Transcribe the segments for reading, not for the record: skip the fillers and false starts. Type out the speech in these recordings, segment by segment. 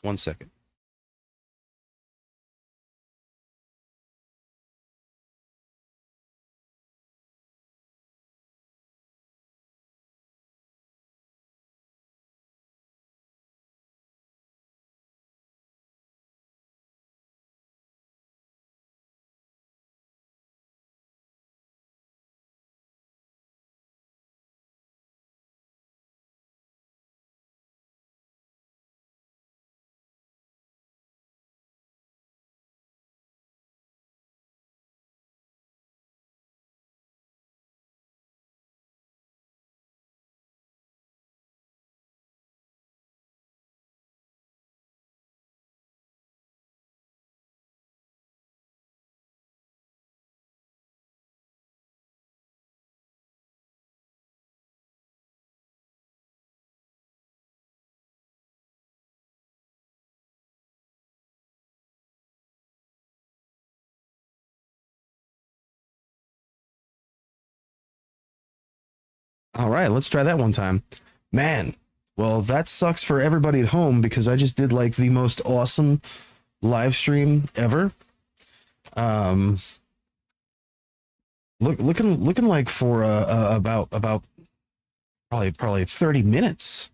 Just 1 second. All right, let's try that one time. Man, well, that sucks for everybody at home because I just did like the most awesome live stream ever. Um, looking like for about probably 30 minutes,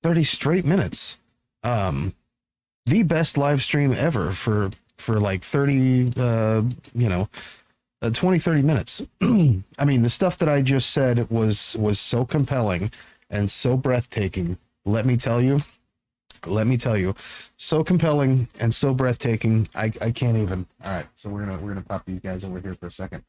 30 straight minutes. Um, the best live stream ever for like 30 20 30 minutes. I mean, the stuff that I just said was so compelling and so breathtaking. Let me tell you, so compelling and so breathtaking. I can't even. All right, so we're gonna pop these guys over here for a second.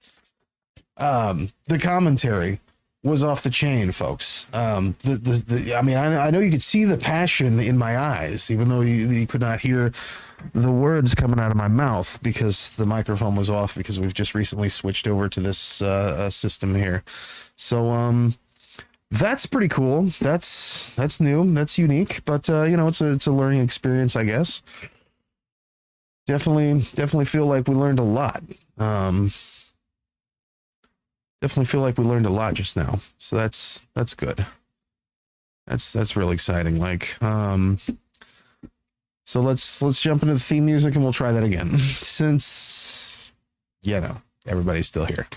The commentary was off the chain, folks. I mean, I know you could see the passion in my eyes, even though you could not hear the words coming out of my mouth because the microphone was off because we've just recently switched over to this system here. So that's pretty cool. That's new. That's unique. But it's a learning experience, I guess. Definitely feel like we learned a lot. Definitely feel like we learned a lot just now. So that's good. That's really exciting. Like so let's jump into the theme music and we'll try that again since everybody's still here.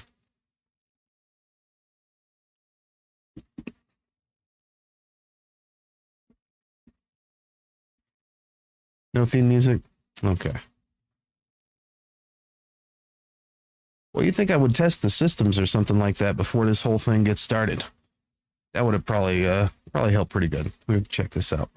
No theme music? Okay. Well, you think I would test the systems or something like that before this whole thing gets started? That would have probably helped pretty good. We'll check this out.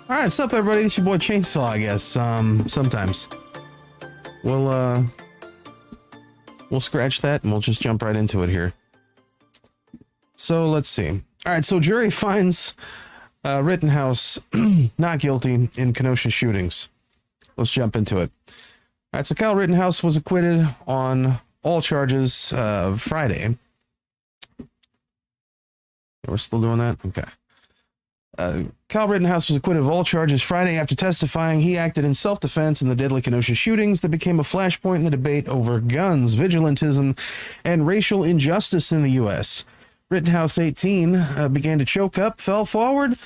All right, what's up, everybody? It's your boy Chainsaw, I guess. Sometimes we'll scratch that and we'll just jump right into it here. So let's see. All right, so jury finds Rittenhouse not guilty in Kenosha shootings. Let's jump into it. All right, so Kyle Rittenhouse was acquitted on all charges Friday. We're still doing that? Okay. Kyle Rittenhouse was acquitted of all charges Friday after testifying he acted in self-defense in the deadly Kenosha shootings that became a flashpoint in the debate over guns, vigilantism, and racial injustice in the U.S. Rittenhouse, 18, began to choke up, fell forward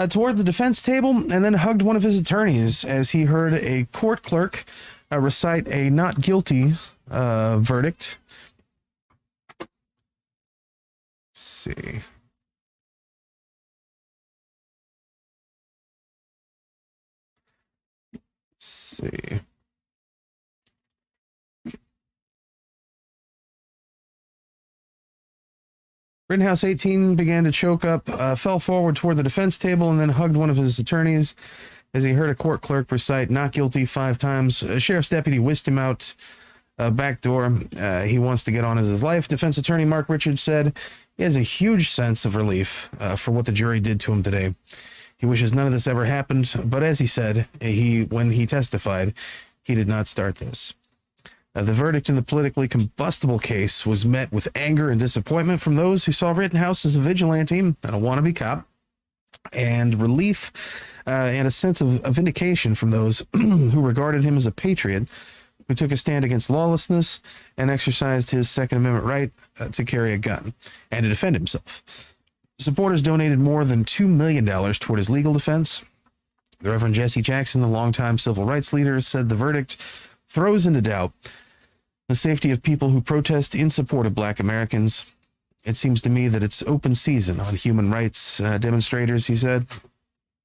toward the defense table, and then hugged one of his attorneys as he heard a court clerk recite a not guilty verdict. Let's see. See. Rittenhouse 18 began to choke up, fell forward toward the defense table, and then hugged one of his attorneys as he heard a court clerk recite "not guilty" 5 times. A sheriff's deputy whisked him out a back door. He wants to get on as his life. Defense attorney Mark Richards said he has a huge sense of relief for what the jury did to him today. He wishes none of this ever happened, but as he said, when he testified, he did not start this. The verdict in the politically combustible case was met with anger and disappointment from those who saw Rittenhouse as a vigilante and a wannabe cop, and relief and a sense of vindication from those who regarded him as a patriot who took a stand against lawlessness and exercised his Second Amendment right to carry a gun and to defend himself. Supporters donated more than $2 million toward his legal defense. The Reverend Jesse Jackson, the longtime civil rights leader, said the verdict throws into doubt the safety of people who protest in support of Black Americans. It seems to me that it's open season on human rights demonstrators, he said.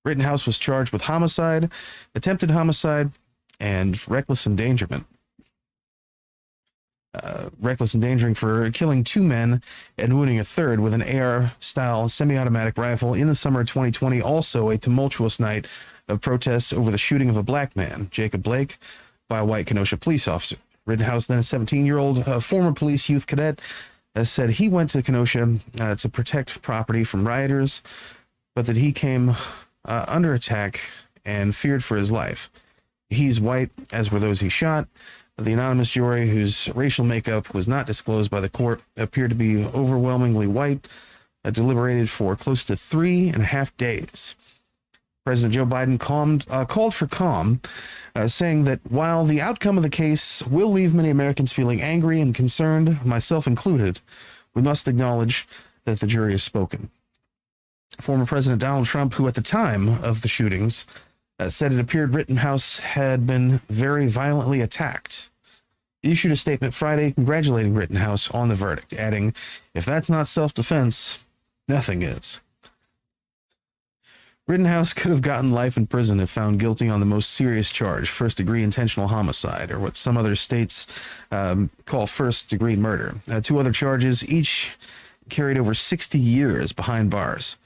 Rittenhouse was charged with homicide, attempted homicide, and reckless endangerment. Reckless endangering for killing 2 men and wounding a third with an AR-style semi-automatic rifle in the summer of 2020. Also a tumultuous night of protests over the shooting of a Black man, Jacob Blake, by a white Kenosha police officer. Rittenhouse, then a 17-year-old former police youth cadet, said he went to Kenosha to protect property from rioters, but that he came under attack and feared for his life. He's white, as were those he shot. The anonymous jury, whose racial makeup was not disclosed by the court, appeared to be overwhelmingly white, deliberated for close to 3.5 days. President Joe Biden called for calm, saying that while the outcome of the case will leave many Americans feeling angry and concerned, myself included, we must acknowledge that the jury has spoken. Former President Donald Trump, who at the time of the shootings said it appeared Rittenhouse had been very violently attacked, issued a statement Friday congratulating Rittenhouse on the verdict, adding, "If that's not self-defense, nothing is." Rittenhouse could have gotten life in prison if found guilty on the most serious charge, first-degree intentional homicide, or what some other states call first-degree murder. 2 other charges, each carried over 60 years behind bars.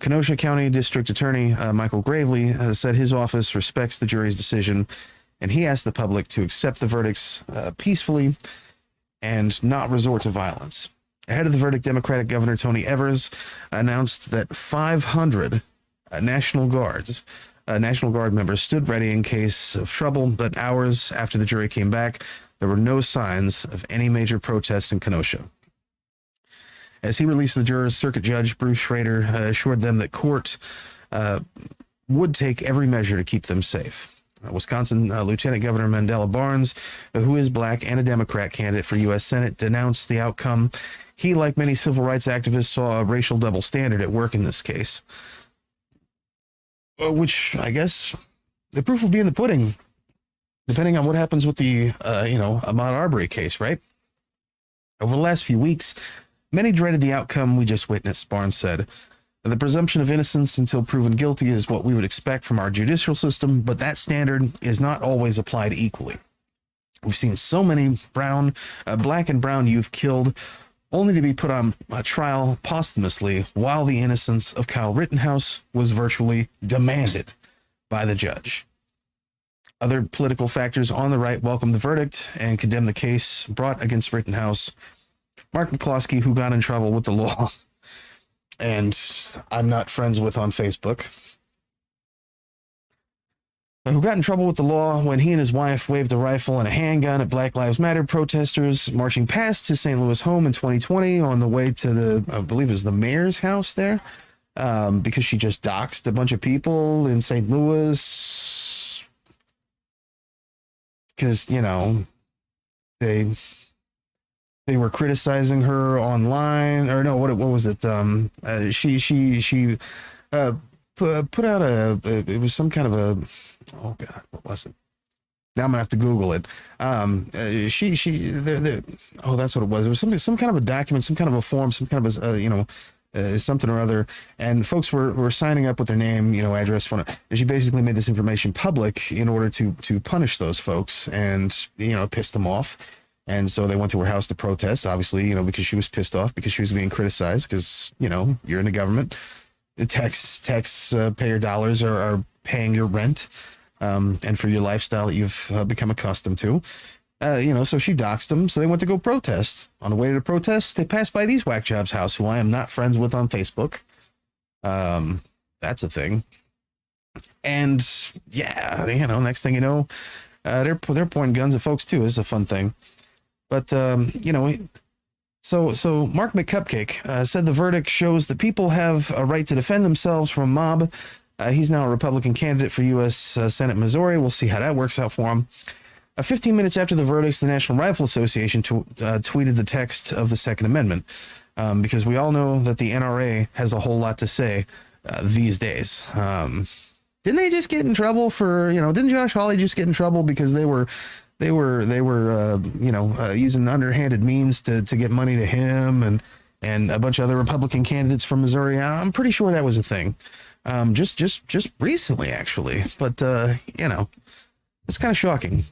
Kenosha County District Attorney Michael Gravely said his office respects the jury's decision, and he asked the public to accept the verdicts peacefully and not resort to violence. Ahead of the verdict, Democratic Governor Tony Evers announced that 500 National Guard members stood ready in case of trouble, but hours after the jury came back, there were no signs of any major protests in Kenosha. As he released the jurors, Circuit Judge Bruce Schrader assured them that court would take every measure to keep them safe. Wisconsin Lieutenant Governor Mandela Barnes, who is Black and a Democrat candidate for U.S. Senate, denounced the outcome. He, like many civil rights activists, saw a racial double standard at work in this case, which I guess the proof will be in the pudding, depending on what happens with the, Ahmaud Arbery case, right? Over the last few weeks, many dreaded the outcome we just witnessed, Barnes said. The presumption of innocence until proven guilty is what we would expect from our judicial system, but that standard is not always applied equally. We've seen so many black and brown youth killed only to be put on a trial posthumously while the innocence of Kyle Rittenhouse was virtually demanded by the judge. Other political factors on the right welcomed the verdict and condemned the case brought against Rittenhouse. Mark McCloskey, who got in trouble with the law, and I'm not friends with on Facebook, who got in trouble with the law when he and his wife waved a rifle and a handgun at Black Lives Matter protesters marching past his St. Louis home in 2020 on the way to I believe it was the mayor's house there, because she just doxed a bunch of people in St. Louis because, they were criticizing her online, or no, what was it? She put out it was some kind of oh God, what was it? Now I'm gonna have to Google it. Oh, that's what it was. It was some kind of a document, some kind of a form, some kind of a, something or other. And folks were signing up with their name, address, phone. She basically made this information public in order to punish those folks and, pissed them off. And so they went to her house to protest, obviously, because she was pissed off because she was being criticized because, you're in the government. The taxpayer dollars are paying your rent and for your lifestyle that you've become accustomed to. So she doxed them. So they went to go protest. On the way to the protest, they passed by these whack jobs' house, who I am not friends with on Facebook. That's a thing. And yeah, next thing you know, they're pointing guns at folks too. It's a fun thing. But so Mark McCupcake said the verdict shows that people have a right to defend themselves from a mob. He's now a Republican candidate for U.S. Senate Missouri. We'll see how that works out for him. 15 minutes after the verdicts, the National Rifle Association tweeted the text of the Second Amendment, because we all know that the NRA has a whole lot to say these days. Didn't they just get in trouble for, didn't Josh Hawley just get in trouble because they were using underhanded means to get money to him and a bunch of other Republican candidates from Missouri? I'm pretty sure that was a thing. Just recently, actually. But, it's kind of shocking.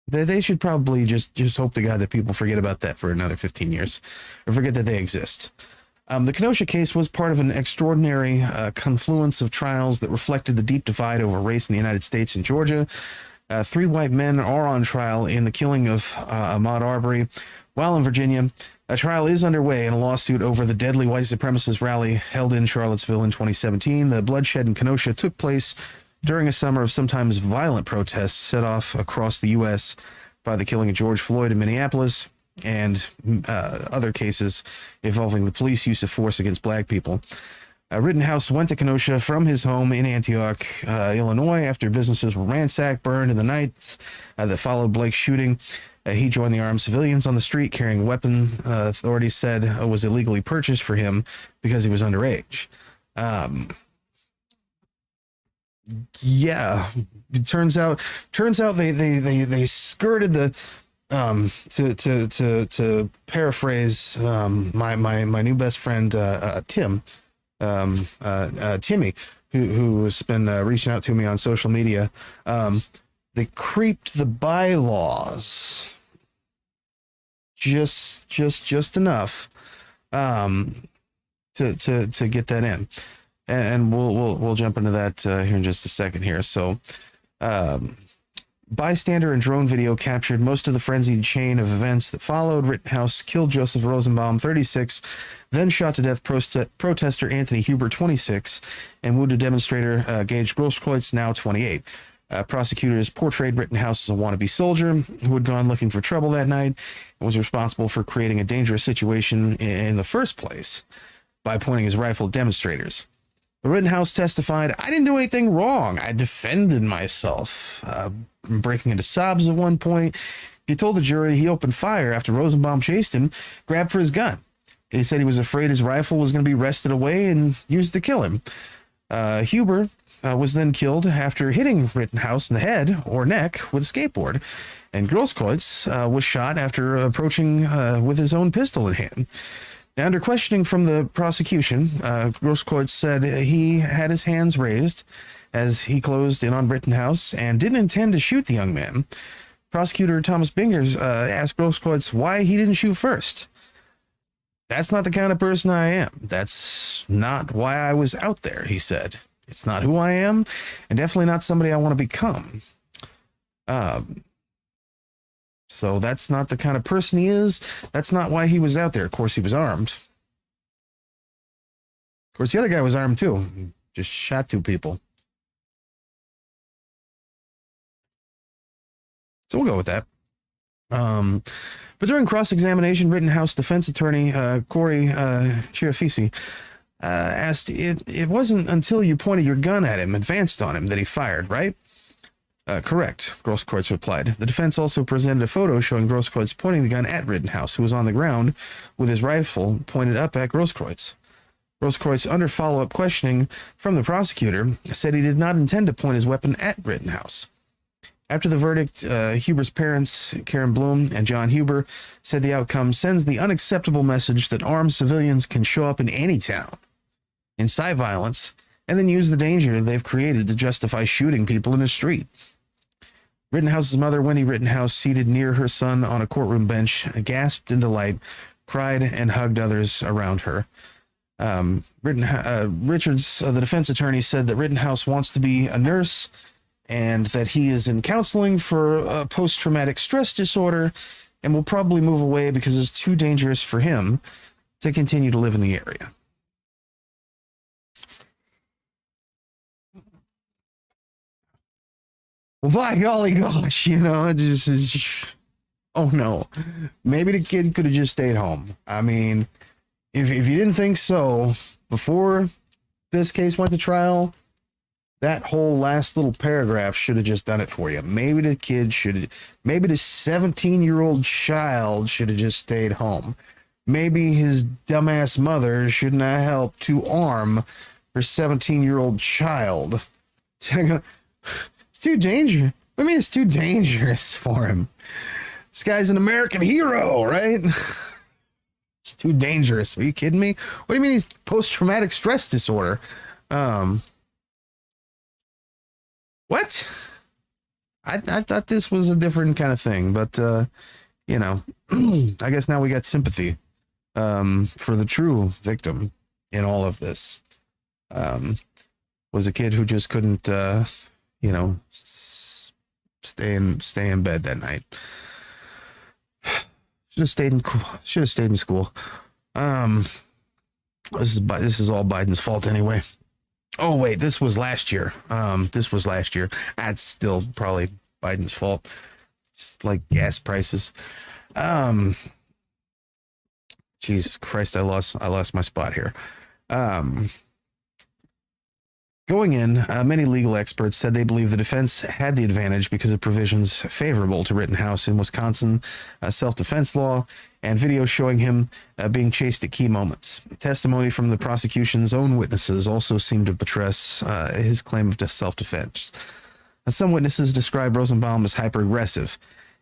They should probably just hope to God that people forget about that for another 15 years or forget that they exist. The Kenosha case was part of an extraordinary confluence of trials that reflected the deep divide over race in the United States and Georgia. 3 white men are on trial in the killing of Ahmaud Arbery, while in Virginia, a trial is underway in a lawsuit over the deadly white supremacist rally held in Charlottesville in 2017. The bloodshed in Kenosha took place during a summer of sometimes violent protests set off across the U.S. by the killing of George Floyd in Minneapolis and other cases involving the police use of force against black people. Rittenhouse went to Kenosha from his home in Antioch, Illinois, after businesses were ransacked, burned in the nights that followed Blake's shooting. He joined the armed civilians on the street carrying a weapon authorities said was illegally purchased for him because he was underage. Yeah, it turns out they skirted the to paraphrase my new best friend Timmy, who has been reaching out to me on social media. They creeped the bylaws just enough to get that in, and we'll jump into that here in just a second here. So bystander and drone video captured most of the frenzied chain of events that followed. Rittenhouse killed Joseph Rosenbaum, 36, then shot to death protester Anthony Huber, 26, and wounded demonstrator Gage Grosskreutz, now 28. Prosecutors portrayed Rittenhouse as a wannabe soldier who had gone looking for trouble that night and was responsible for creating a dangerous situation in the first place by pointing his rifle at demonstrators. Rittenhouse testified, "I didn't do anything wrong. I defended myself," breaking into sobs at one point. He told the jury he opened fire after Rosenbaum chased him, grabbed for his gun. He said he was afraid his rifle was going to be wrested away and used to kill him. Huber was then killed after hitting Rittenhouse in the head or neck with a skateboard, and Grosskreutz was shot after approaching with his own pistol in hand. Now, under questioning from the prosecution, Grosskreutz said he had his hands raised as he closed in on Rittenhouse and didn't intend to shoot the young man. Prosecutor Thomas Bingers asked Grosskreutz why he didn't shoot first. "That's not the kind of person I am. That's not why I was out there," he said. "It's not who I am, and definitely not somebody I want to become." So that's not the kind of person he is. That's not why he was out there. Of course, he was armed. Of course, the other guy was armed too. He just shot 2 people. So we'll go with that. But during cross-examination, Rittenhouse defense attorney Corey Chiafisi asked, it wasn't until you pointed your gun at him, advanced on him, that he fired, right? Correct, Grosskreutz replied. The defense also presented a photo showing Grosskreutz pointing the gun at Rittenhouse, who was on the ground with his rifle pointed up at Grosskreutz. Grosskreutz, under follow-up questioning from the prosecutor, said he did not intend to point his weapon at Rittenhouse. After the verdict, Huber's parents, Karen Bloom and John Huber, said the outcome sends the unacceptable message that armed civilians can show up in any town, incite violence, and then use the danger they've created to justify shooting people in the street. Rittenhouse's mother, Wendy Rittenhouse, seated near her son on a courtroom bench, gasped in delight, cried, and hugged others around her. Richards, the defense attorney, said that Rittenhouse wants to be a nurse and that he is in counseling for post-traumatic stress disorder and will probably move away because it's too dangerous for him to continue to live in the area. Well, by golly gosh, it just is. Oh no, maybe the kid could have just stayed home. I mean, if you didn't think so before this case went to trial, that whole last little paragraph should have just done it for you. Maybe the 17-year-old child should have just stayed home. Maybe his dumbass mother shouldn't have helped to arm her 17-year-old child. It's too dangerous. I mean, it's too dangerous for him. This guy's an American hero, right? It's too dangerous. Are you kidding me? What do you mean he's post-traumatic stress disorder? What? I thought this was a different kind of thing, but I guess now we got sympathy for the true victim in all of this. Was a kid who just couldn't stay in bed that night. Should have stayed in school. This is all Biden's fault anyway. Oh wait, this was last year. That's still probably Biden's fault. Just like gas prices. Jesus Christ, I lost my spot here. Going in, many legal experts said they believe the defense had the advantage because of provisions favorable to Rittenhouse in Wisconsin self-defense law and videos showing him being chased at key moments. Testimony from the prosecution's own witnesses also seemed to buttress his claim of self-defense. Some witnesses described Rosenbaum as hyper-aggressive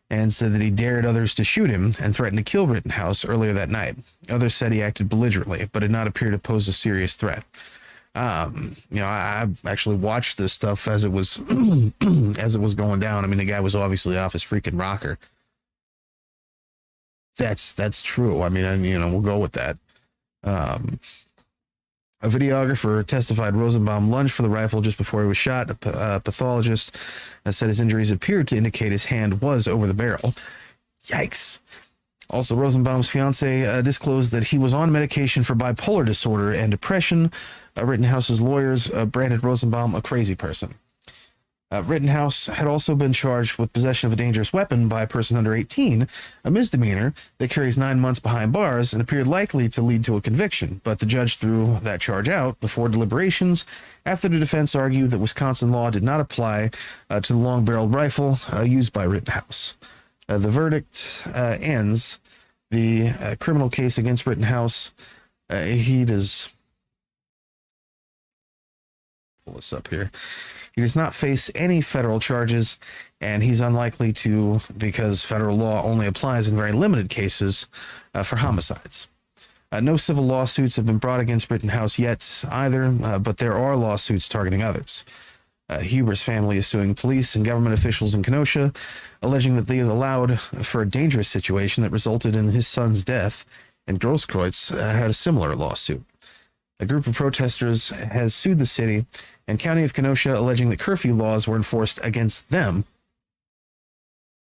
and said that he dared others to shoot him and threatened to kill Rittenhouse earlier that night. Others said he acted belligerently, but did not appear to pose a serious threat. I actually watched this stuff as it was as it was going down. I mean, the guy was obviously off his freaking rocker. That's true. I mean, we'll go with that. A videographer testified Rosenbaum lunged for the rifle just before he was shot. A pathologist said his injuries appeared to indicate his hand was over the barrel. Yikes. Also, Rosenbaum's fiance disclosed that he was on medication for bipolar disorder and depression. Rittenhouse's lawyers branded Rosenbaum a crazy person. Rittenhouse had also been charged with possession of a dangerous weapon by a person under 18, a misdemeanor that carries 9 months behind bars and appeared likely to lead to a conviction, but the judge threw that charge out before deliberations after the defense argued that Wisconsin law did not apply to the long-barreled rifle used by Rittenhouse. The verdict ends the criminal case against Rittenhouse. He does... Pull this up here. He does not face any federal charges, and he's unlikely to because federal law only applies in very limited cases for homicides. No civil lawsuits have been brought against Rittenhouse yet either, but there are lawsuits targeting others. Huber's family is suing police and government officials in Kenosha, alleging that they allowed for a dangerous situation that resulted in his son's death, and Grosskreutz had a similar lawsuit. A group of protesters has sued the city and county of Kenosha, alleging that curfew laws were enforced against them,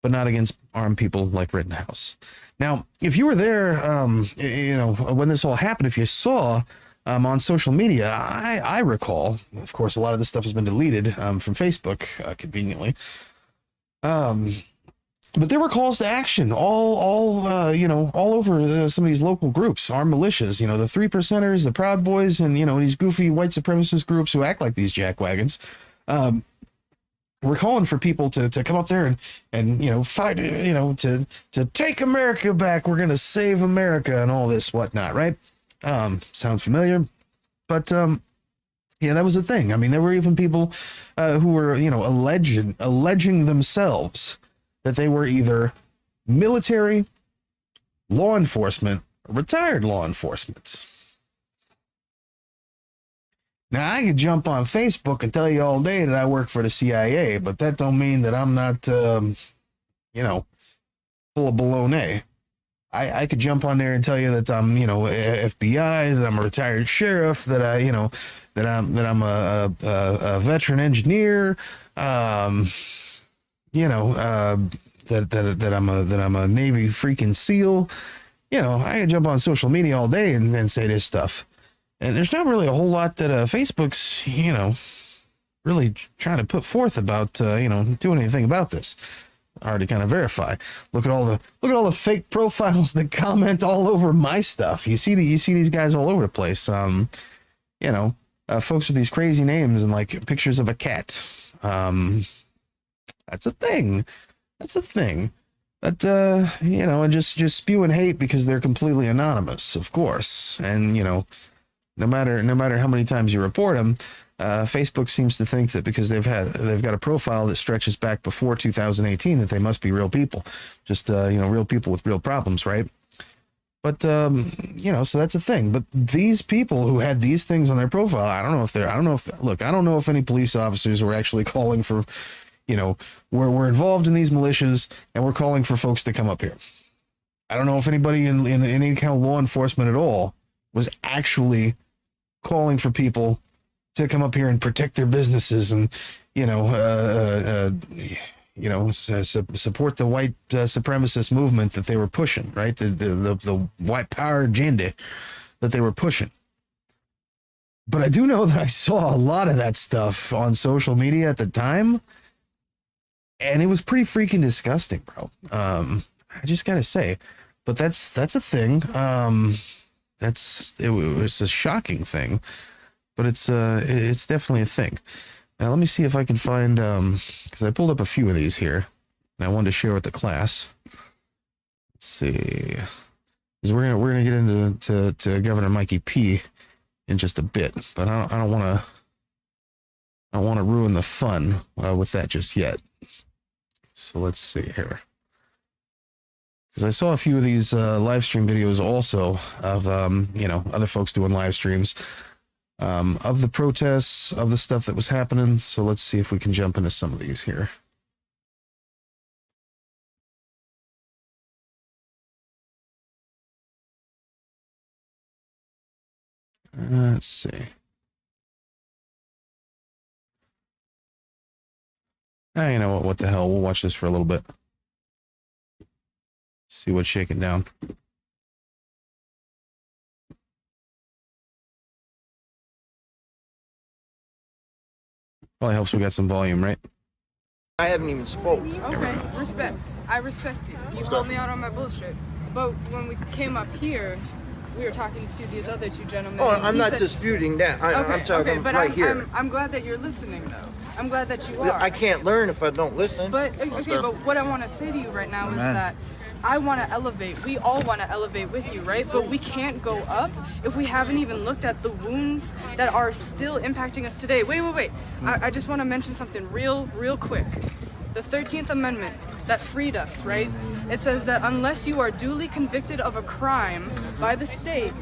but not against armed people like Rittenhouse. Now, if you were there, when this all happened, if you saw on social media, I recall, of course, a lot of this stuff has been deleted from Facebook, conveniently. But there were calls to action all over some of these local groups, armed militias, the 3%ers, the Proud Boys, and, these goofy white supremacist groups who act like these jackwagons. We're calling for people to come up there and fight, to take America back. We're going to save America and all this whatnot, right? Sounds familiar, but, yeah, that was a thing. I mean, there were even people who were, alleging themselves that they were either military, law enforcement, or retired law enforcement. Now, I could jump on Facebook and tell you all day that I work for the CIA, but that don't mean that I'm not, you know, full of baloney. I could jump on there and tell you that I'm, you know, FBI, that I'm a retired sheriff, that I, you know, that I'm a veteran engineer, you know, that I'm a Navy freaking SEAL. You know, I can jump on social media all day and say this stuff. And there's not really a whole lot that Facebook's, you know, really trying to put forth about, you know, doing anything about this. Hard to kind of verify. Look at all the fake profiles that comment all over my stuff. You see these guys all over the place. You know, folks with these crazy names and like pictures of a cat. That's a thing. That's a thing. But you know, and just spewing hate because they're completely anonymous, of course. And you know, no matter how many times you report them, Facebook seems to think that because they've got a profile that stretches back before 2018 that they must be real people, just you know, real people with real problems, right? But you know, so that's a thing. But these people who had these things on their profile, I don't know if any police officers were actually calling for, you know, we're involved in these militias and we're calling for folks to come up here. I don't know if anybody in any kind of law enforcement at all was actually calling for people to come up here and protect their businesses and, you know, support the white supremacist movement that they were pushing, right? The white power agenda that they were pushing. But I do know that I saw a lot of that stuff on social media at the time, and it was pretty freaking disgusting, bro. I just gotta say, but that's a thing. It's a shocking thing. But it's definitely a thing. Now let me see if I can find because I pulled up a few of these here, and I wanted to share with the class. Let's see, because we're gonna get into to Governor Mikey P in just a bit, but I don't want to ruin the fun with that just yet. So let's see here, because I saw a few of these live stream videos also of you know, other folks doing live streams. Of the protests, of the stuff that was happening. So let's see if we can jump into some of these here. Let's see. You know what the hell, we'll watch this for a little bit. See what's shaking down. Probably helps we got some volume, right? I haven't even spoke. Okay, respect. I respect you. You called me out on my bullshit. But when we came up here, we were talking to these other two gentlemen. Oh, I'm not disputing that. I'm talking but right here. I'm glad that you're listening, though. I'm glad that you are. I can't learn if I don't listen. But, okay, but what I want to say to you right now is that I want to elevate. We all want to elevate with you, right? But we can't go up if we haven't even looked at the wounds that are still impacting us today. Wait. I just want to mention something real quick. The 13th Amendment that freed us, right? It says that unless you are duly convicted of a crime by the state,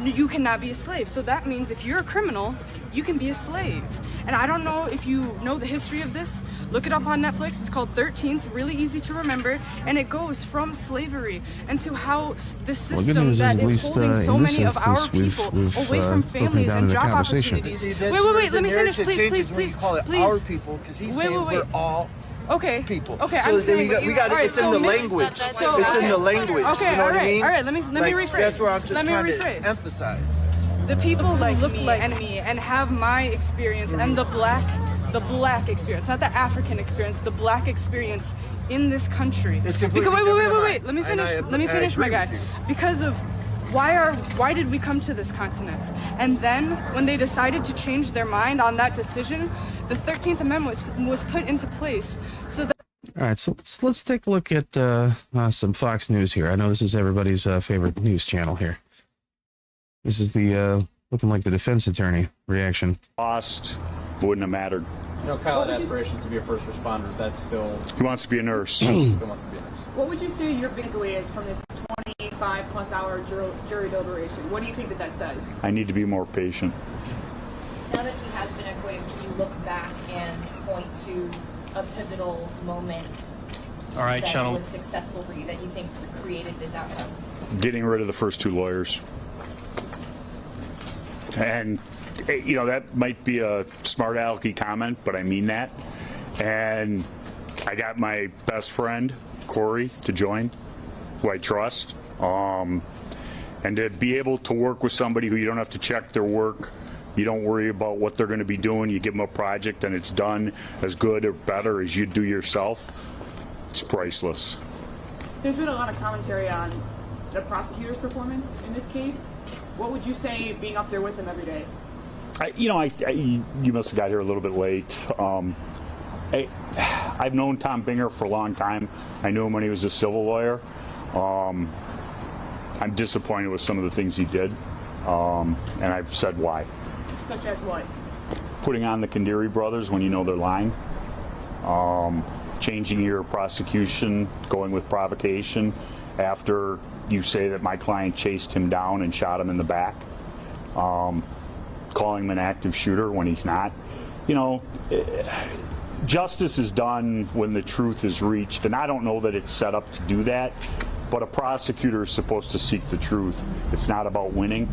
you cannot be a slave. So that means if you're a criminal, you can be a slave. And I don't know if you know the history of this. Look it up on Netflix. It's called 13th, really easy to remember. And it goes from slavery and to how the system that is holding so many of our people away from families and job opportunities. Wait, let me finish, please. Call it our people, because he's saying we're all okay. people. Okay, so I'm saying we got it. It's in the language. It's in the language. Okay, you know what I mean? All right. Let me rephrase. That's where I'm just trying to emphasize. The people who look like me and have my experience and the black experience, not the African experience, the black experience in this country. It's completely wait. Let me finish, my guy. Because of why did we come to this continent? And then when they decided to change their mind on that decision, the 13th Amendment was put into place so that. All right, so let's take a look at some Fox News here. I know this is everybody's favorite news channel here. This is the looking like the defense attorney reaction. Lost, wouldn't have mattered. You know, Kyle had aspirations to be a first responder. That's still. He wants to be a nurse. Still wants to be a nurse. What would you say your big takeaway is from this 25+ hour jury deliberation? What do you think that says? I need to be more patient. Now that he has been acquitted, can you look back and point to a pivotal moment All right, that Channel. was successful for you, that you think created this outcome? Getting rid of the first two lawyers. And, you know, that might be a smart alecky comment, but I mean that. And I got my best friend, Corey, to join, who I trust. And to be able to work with somebody who you don't have to check their work, you don't worry about what they're going to be doing, you give them a project and it's done as good or better as you do yourself, it's priceless. There's been a lot of commentary on the prosecutor's performance in this case. What would you say being up there with him every day? You must have got here a little bit late. I've known Tom Binger for a long time. I knew him when he was a civil lawyer. I'm disappointed with some of the things he did, and I've said why. Such as what? Putting on the Kandiri brothers when you know they're lying. Changing your prosecution, going with provocation after you say that my client chased him down and shot him in the back. Calling him an active shooter when he's not. You know, justice is done when the truth is reached, and I don't know that it's set up to do that, but a prosecutor is supposed to seek the truth. It's not about winning,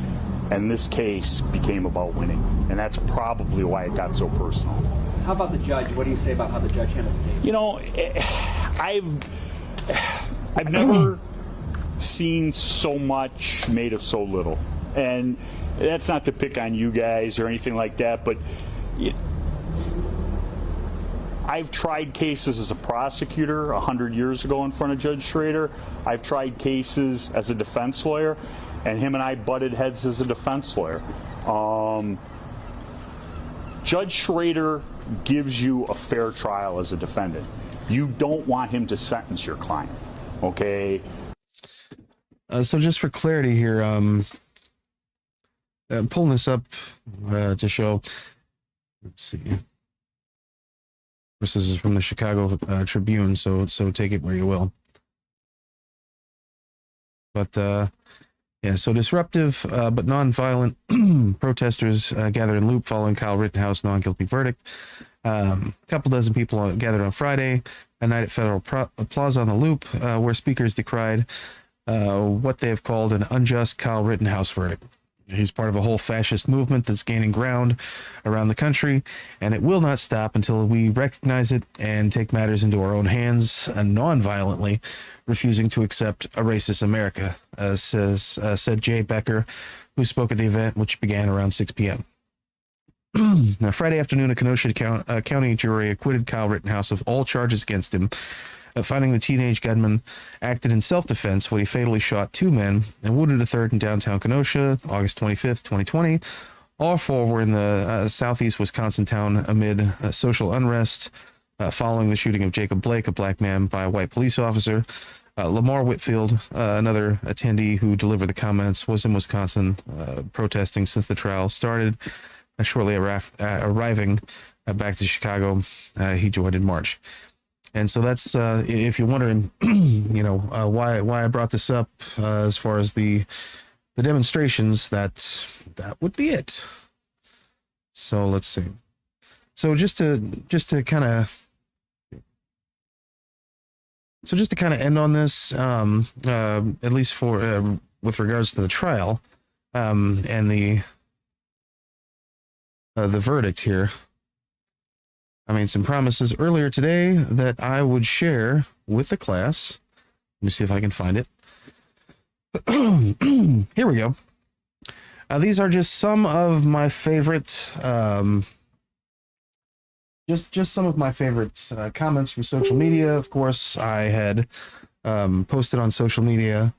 and this case became about winning, and that's probably why it got so personal. How about the judge? What do you say about how the judge handled the case? You know, I've never seen so much made of so little, and that's not to pick on you guys or anything like that, but I've tried cases as a prosecutor 100 years ago in front of Judge Schrader. I've tried cases as a defense lawyer, and him and I butted heads as a defense lawyer. Judge Schrader gives you a fair trial as a defendant. You don't want him to sentence your client, okay? So just for clarity here, pulling this up to show, let's see. This is from the Chicago Tribune, so take it where you will. But yeah, so disruptive but non-violent protesters gathered in Loop following Kyle Rittenhouse non-guilty verdict. A couple dozen people gathered on Friday, a night at Federal Plaza on the Loop, where speakers decried what they have called an unjust Kyle Rittenhouse verdict. He's part of a whole fascist movement that's gaining ground around the country, and it will not stop until we recognize it and take matters into our own hands, non-violently, refusing to accept a racist America, said Jay Becker, who spoke at the event, which began around 6 p.m. Now, Friday afternoon, a Kenosha County jury acquitted Kyle Rittenhouse of all charges against him, finding the teenage gunman acted in self-defense when he fatally shot two men and wounded a third in downtown Kenosha, August 25th, 2020. All four were in the southeast Wisconsin town amid social unrest following the shooting of Jacob Blake, a black man, by a white police officer. Lamar Whitfield, another attendee who delivered the comments, was in Wisconsin protesting since the trial started. Shortly arriving back to Chicago, he joined in March. And so that's, if you're wondering, you know, why I brought this up as far as the demonstrations, that would be it. So let's see. So just to kind of end on this, at least for with regards to the trial and the verdict here. I made some promises earlier today that I would share with the class. Let me see if I can find it. Here we go. These are just some of my favorite, just some of my favorite comments from social media. Of course, I had posted on social media,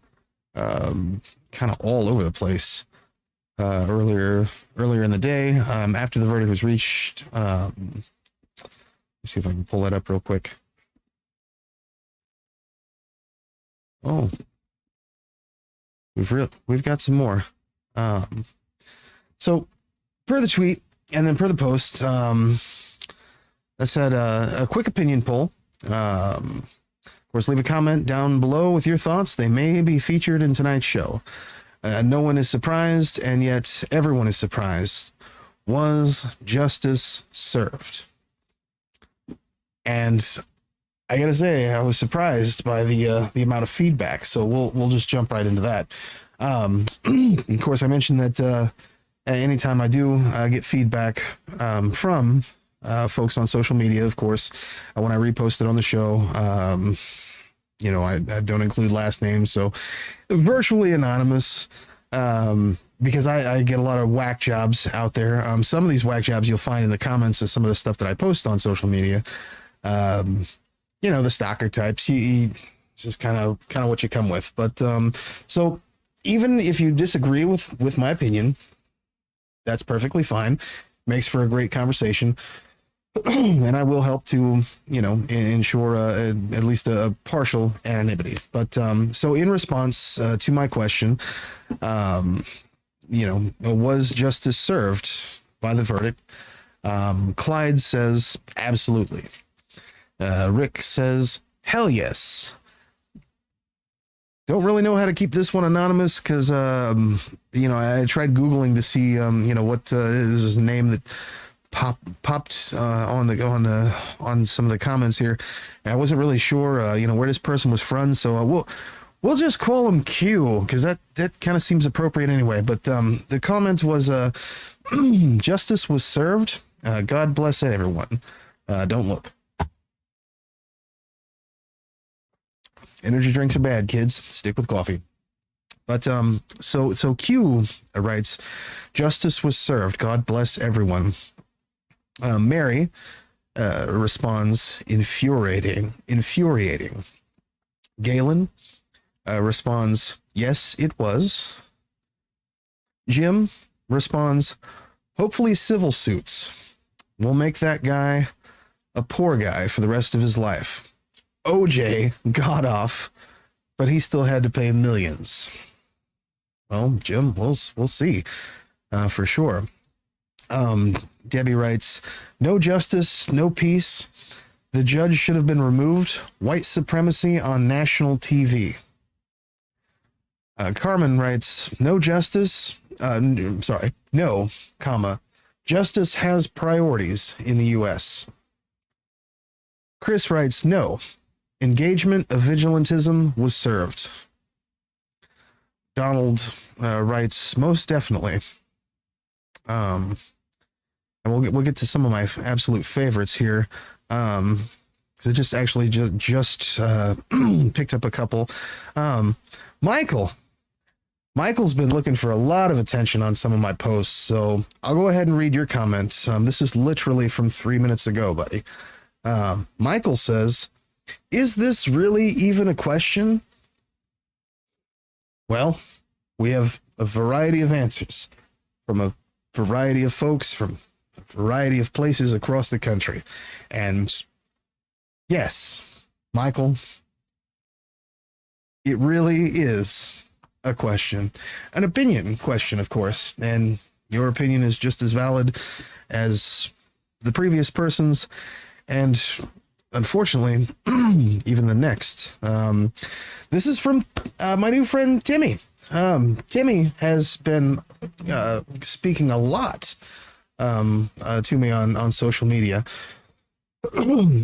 kind of all over the place earlier in the day after the verdict was reached. See if I can pull that up real quick. Oh, we've got some more. So per the tweet and then per the post, I said a quick opinion poll. Of course, leave a comment down below with your thoughts. They may be featured in tonight's show. No one is surprised, and yet everyone is surprised. was justice served? And I gotta say, I was surprised by the amount of feedback. So we'll just jump right into that. Of course, I mentioned that anytime I do get feedback from folks on social media, of course, when I repost it on the show, you know, I don't include last names, so virtually anonymous. Because I get a lot of whack jobs out there. Some of these whack jobs you'll find in the comments of some of the stuff that I post on social media. You know, the stalker types. It's just kind of what you come with. But so even if you disagree with my opinion, that's perfectly fine. Makes for a great conversation. And I will help to, you know, ensure at least a partial anonymity. But so in response to my question, you know, was justice served by the verdict? Clyde says absolutely. Rick says hell yes. Don't really know how to keep this one anonymous because you know, I tried Googling to see you know, what is his name that popped on some of the comments here. And I wasn't really sure you know, where this person was from, so we'll just call him Q because that kind of seems appropriate anyway. But the comment was justice was served. God bless everyone. Don't look. Energy drinks are bad, kids. Stick with coffee. But so Q writes, justice was served. God bless everyone. Mary responds, infuriating. Galen responds, yes, it was. Jim responds, hopefully civil suits will make that guy a poor guy for the rest of his life. OJ got off, but he still had to pay millions. Well, Jim, we'll see for sure. Debbie writes, no justice, no peace. The judge should have been removed. White supremacy on national TV. Carmen writes, no justice. No, comma. Justice has priorities in the U.S. Chris writes, no. Engagement of vigilantism was served. Donald writes, most definitely. And we'll get to some of my absolute favorites here. I just actually just picked up a couple. Michael's been looking for a lot of attention on some of my posts, so I'll go ahead and read your comments. This is literally from 3 minutes ago, buddy. Michael says, is this really even a question? Well, we have a variety of answers from a variety of folks from a variety of places across the country. And yes, Michael, it really is a question, an opinion question, of course, and your opinion is just as valid as the previous person's, and unfortunately, even the next. This is from my new friend Timmy. Timmy has been speaking a lot to me on social media.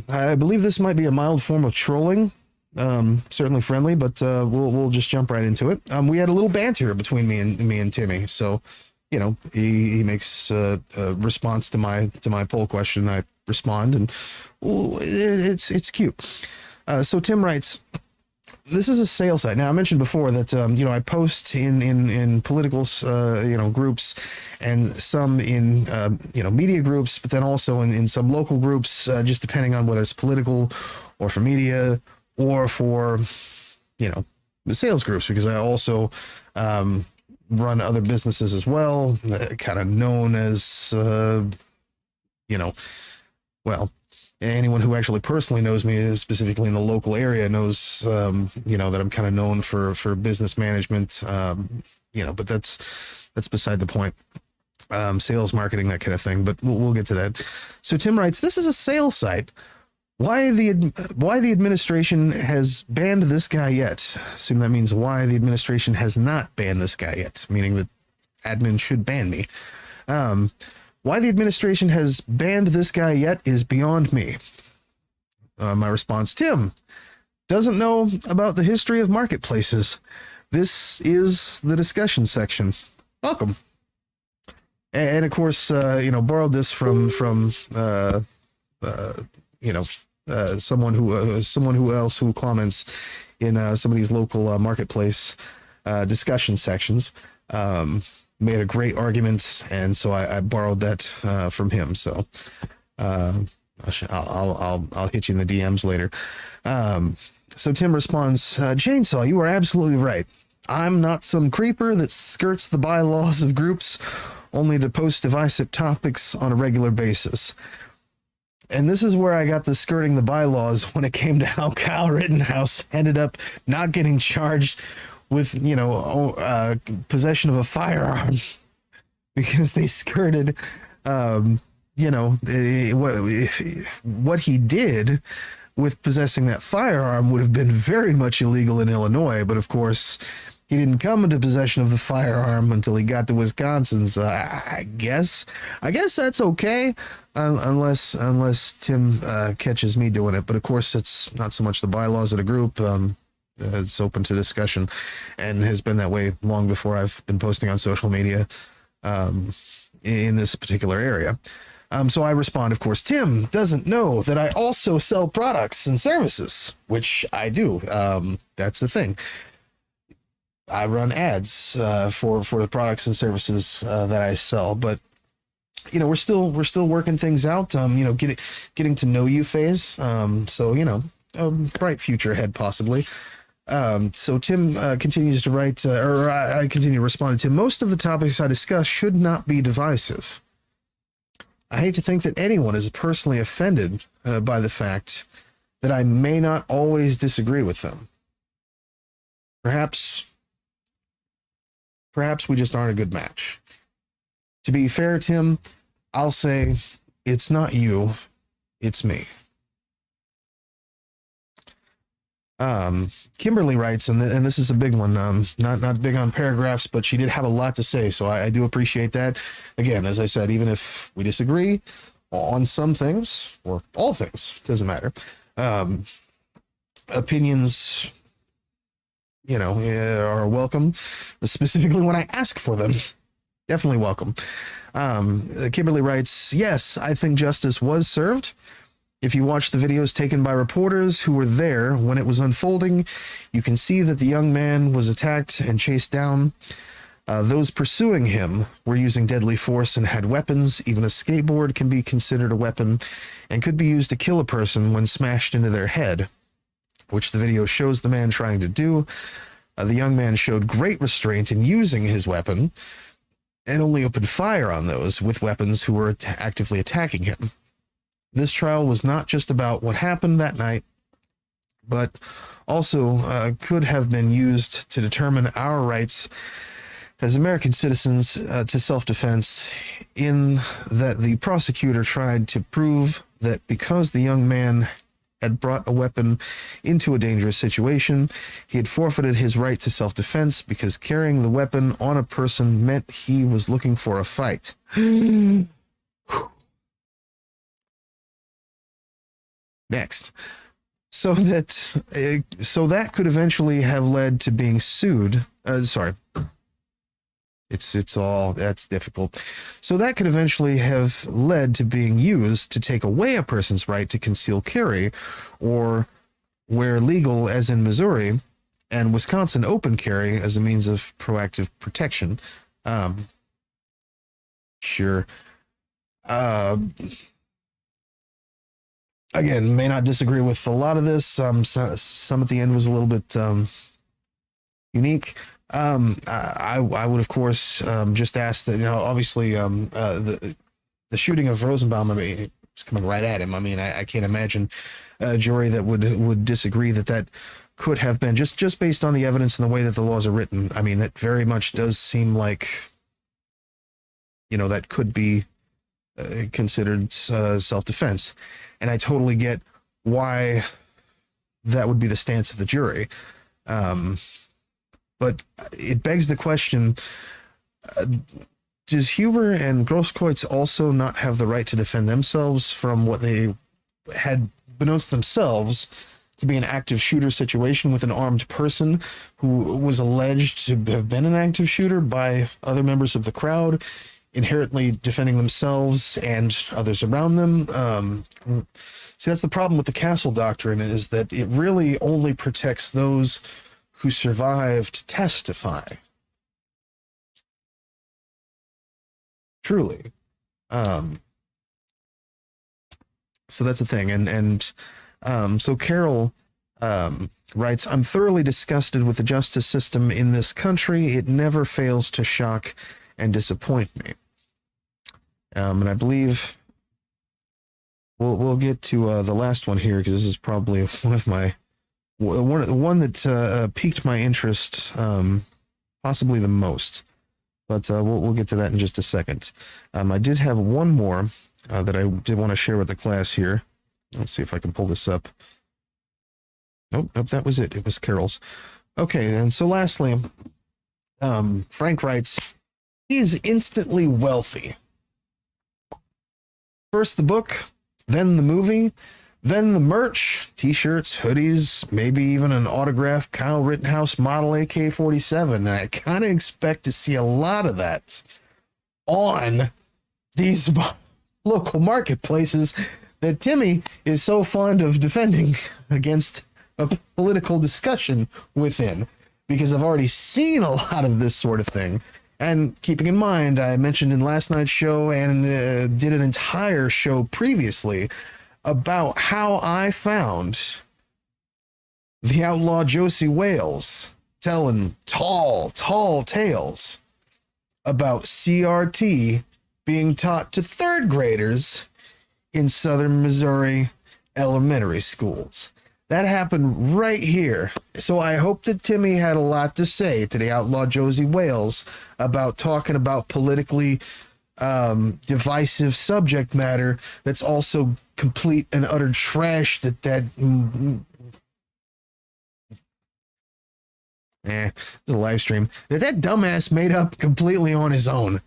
I believe this might be a mild form of trolling. Certainly friendly, but we'll just jump right into it. We had a little banter between me and Timmy, so you know, he makes a response to my poll question. I respond, and it's cute. So Tim writes, this is a sales site. Now, I mentioned before that, you know, I post in political, you know, groups, and some in, you know, media groups, but then also in some local groups, just depending on whether it's political or for media or for, you know, the sales groups, because I also run other businesses as well, kind of known as, you know, well, anyone who actually personally knows me, specifically in the local area, knows, you know, that I'm kind of known for business management, you know, but that's beside the point. Sales, marketing, that kind of thing, but we'll get to that. So Tim writes, this is a sales site. Why the administration has banned this guy yet? Assume that means why the administration has not banned this guy yet, meaning that admin should ban me. Why the administration has banned this guy yet is beyond me. My response, Tim doesn't know about the history of marketplaces. This is the discussion section. Welcome. And of course, borrowed this from someone who else who comments in some of these local marketplace discussion sections. Made a great argument, and so I borrowed that from him. So I'll hit you in the DMs later. So Tim responds, Chainsaw, you are absolutely right. I'm not some creeper that skirts the bylaws of groups only to post divisive topics on a regular basis. And this is where I got the skirting the bylaws when it came to how Kyle Rittenhouse ended up not getting charged with, possession of a firearm because they skirted, what he did with possessing that firearm would have been very much illegal in Illinois. But of course, he didn't come into possession of the firearm until he got to Wisconsin. So I guess that's okay, unless Tim catches me doing it. But of course, it's not so much the bylaws of the group. It's open to discussion, and has been that way long before I've been posting on social media in this particular area. So I respond, of course, Tim doesn't know that I also sell products and services, which I do. That's the thing. I run ads for the products and services that I sell, but we're still working things out. Getting to know you phase. So a bright future ahead possibly. So Tim continues to write, I continue to respond to Tim. Most of the topics I discuss should not be divisive. I hate to think that anyone is personally offended by the fact that I may not always disagree with them. Perhaps we just aren't a good match. To be fair, Tim, I'll say it's not you, it's me. Kimberly writes, and this is a big one, not big on paragraphs, but she did have a lot to say, so I do appreciate that. Again, as I said, even if we disagree on some things, or all things, doesn't matter, opinions, are welcome, specifically when I ask for them. Definitely welcome. Kimberly writes, yes, I think justice was served. If you watch the videos taken by reporters who were there when it was unfolding, you can see that the young man was attacked and chased down. Those pursuing him were using deadly force and had weapons. Even a skateboard can be considered a weapon and could be used to kill a person when smashed into their head, which the video shows the man trying to do. The young man showed great restraint in using his weapon and only opened fire on those with weapons who were actively attacking him. This trial was not just about what happened that night, but also could have been used to determine our rights as American citizens to self-defense, in that the prosecutor tried to prove that because the young man had brought a weapon into a dangerous situation, he had forfeited his right to self-defense because carrying the weapon on a person meant he was looking for a fight. Next. So that could eventually have led to being sued. It's all, that's difficult. So that could eventually have led to being used to take away a person's right to conceal carry, or where legal, as in Missouri and Wisconsin, open carry as a means of proactive protection. Sure. Again, may not disagree with a lot of this. Some at the end was a little bit unique. I would, of course, just ask that, obviously, the shooting of Rosenbaum, it's coming right at him. I can't imagine a jury that would disagree that could have been, just based on the evidence and the way that the laws are written. That very much does seem like, that could be considered self-defense. And I totally get why that would be the stance of the jury. But it begs the question, does Huber and Grosskreutz also not have the right to defend themselves from what they had denounced themselves to be an active shooter situation with an armed person who was alleged to have been an active shooter by other members of the crowd, inherently defending themselves and others around them? See, that's the problem with the Castle Doctrine, is that it really only protects those who survived to testify. Truly. So that's the thing. And so Carol writes, I'm thoroughly disgusted with the justice system in this country. It never fails to shock and disappoint me. And I believe we'll get to the last one here, because this is probably one of my one that piqued my interest, possibly the most. But we'll get to that in just a second. I did have one more that I did want to share with the class here. Let's see if I can pull this up. Nope, that was it. It was Carol's. Okay, and so lastly, Frank writes, he is instantly wealthy. First the book, then the movie, then the merch, t-shirts, hoodies, maybe even an autographed Kyle Rittenhouse model AK-47. And I kind of expect to see a lot of that on these local marketplaces that Timmy is so fond of defending against a political discussion within, because I've already seen a lot of this sort of thing. And keeping in mind, I mentioned in last night's show and did an entire show previously about how I found the outlaw Josie Wales telling tall tales about CRT being taught to third graders in southern Missouri elementary schools. That happened right here. So I hope that Timmy had a lot to say to the outlaw Josie Wales about talking about politically divisive subject matter that's also complete and utter trash it's a live stream that dumbass made up completely on his own.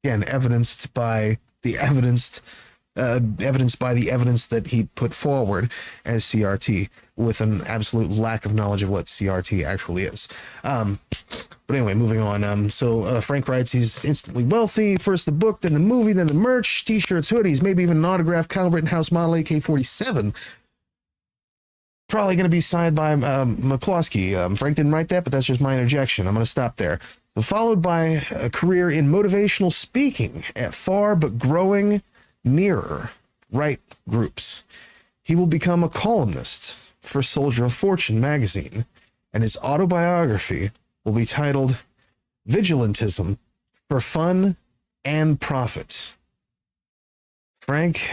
Again, evidenced by the evidence that he put forward as CRT, with an absolute lack of knowledge of what CRT actually is. But anyway, moving on. So Frank writes, he's instantly wealthy. First the book, then the movie, then the merch, t-shirts, hoodies, maybe even an autographed Kyle Rittenhouse model AK-47. Probably going to be signed by McCloskey. Frank didn't write that, but that's just my interjection. I'm going to stop there. Followed by a career in motivational speaking at far but growing nearer right groups. He will become a columnist for Soldier of Fortune magazine, and his autobiography will be titled Vigilantism for Fun and Profit. Frank,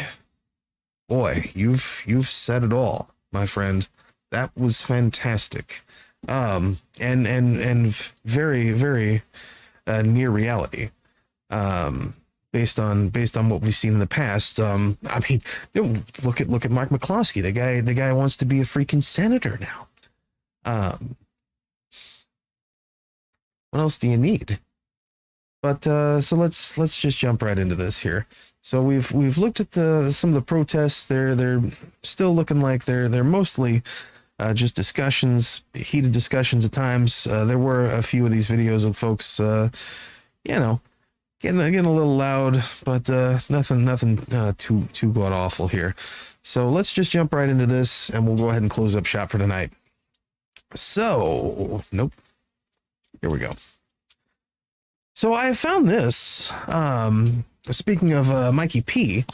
boy, you've said it all, my friend. That was fantastic. And very, very near reality. Based on what we've seen in the past. I mean, look at Mark McCloskey. The guy wants to be a freaking senator now. What else do you need? But so let's just jump right into this here. So we've looked at some of the protests. They're still looking like they're mostly just discussions, heated discussions at times. There were a few of these videos of folks, getting a little loud, but nothing too god awful here. So let's just jump right into this, and we'll go ahead and close up shop for tonight. So, nope. Here we go. So I found this. Speaking of Mikey P,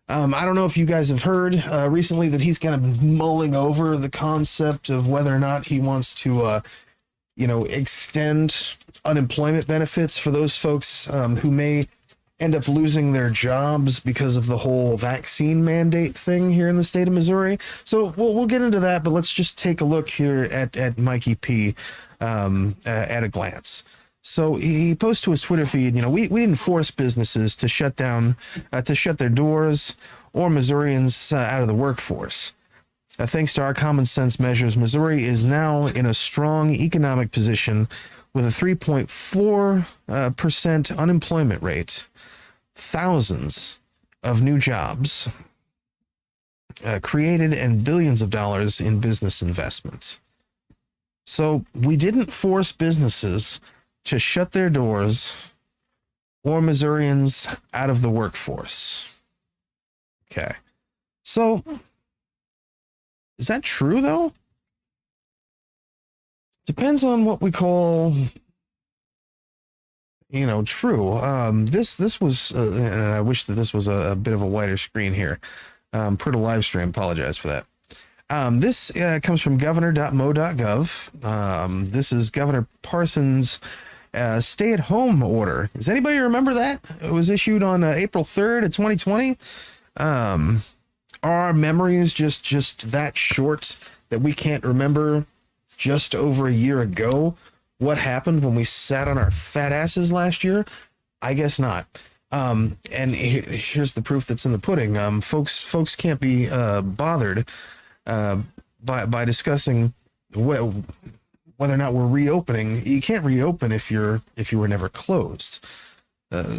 I don't know if you guys have heard recently that he's kind of mulling over the concept of whether or not he wants to, extend unemployment benefits for those folks who may end up losing their jobs because of the whole vaccine mandate thing here in the state of Missouri. So we'll get into that, but let's just take a look here at Mikey P at a glance. So he posts to his Twitter feed, we didn't force businesses to shut their doors or Missourians out of the workforce. Thanks to our common sense measures, Missouri is now in a strong economic position with a 3.4% unemployment rate, thousands of new jobs created, and billions of dollars in business investment. So we didn't force businesses to shut their doors or Missourians out of the workforce. Okay. So is that true, though? Depends on what we call, true. This was, and I wish that this was a bit of a wider screen here. Per the live stream, apologize for that. This comes from governor.mo.gov. This is Governor Parsons' stay-at-home order. Does anybody remember that? It was issued on April 3rd of 2020. Are our memories just that short that we can't remember just over a year ago what happened when we sat on our fat asses last year? I guess not. And here's the proof that's in the pudding. Folks can't be bothered by discussing whether or not we're reopening. You can't reopen if you were never closed.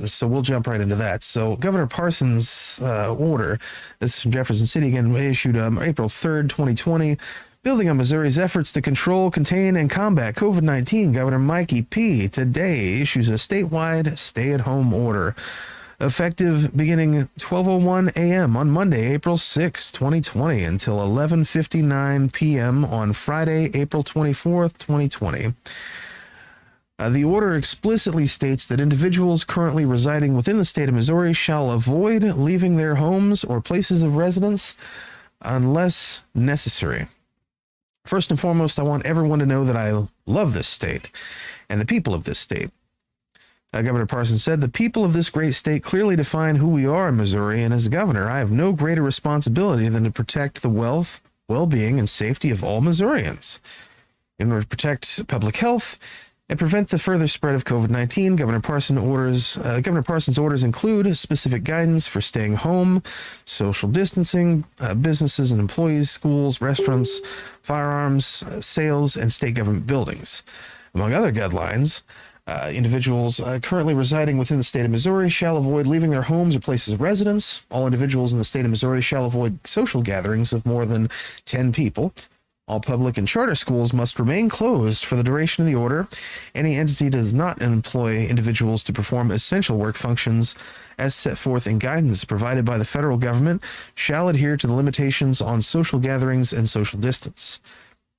So we'll jump right into that. So Governor Parsons' order, this is from Jefferson City again, issued April 3rd, 2020. Building on Missouri's efforts to control, contain, and combat COVID-19, Governor Mikey P. today issues a statewide stay-at-home order, effective beginning 12:01 a.m. on Monday, April 6, 2020, until 11:59 p.m. on Friday, April 24th, 2020. The order explicitly states that individuals currently residing within the state of Missouri shall avoid leaving their homes or places of residence unless necessary. First and foremost, I want everyone to know that I love this state and the people of this state. Governor Parsons said, "The people of this great state clearly define who we are in Missouri, and as governor, I have no greater responsibility than to protect the wealth, well-being, and safety of all Missourians. In order to protect public health and prevent the further spread of COVID-19, Governor Parsons' orders include specific guidance for staying home, social distancing, businesses and employees, schools, restaurants, firearms, sales, and state government buildings. Among other guidelines, individuals currently residing within the state of Missouri shall avoid leaving their homes or places of residence. All individuals in the state of Missouri shall avoid social gatherings of more than 10 people. All public and charter schools must remain closed for the duration of the order. Any entity does not employ individuals to perform essential work functions as set forth in guidance provided by the federal government shall adhere to the limitations on social gatherings and social distance.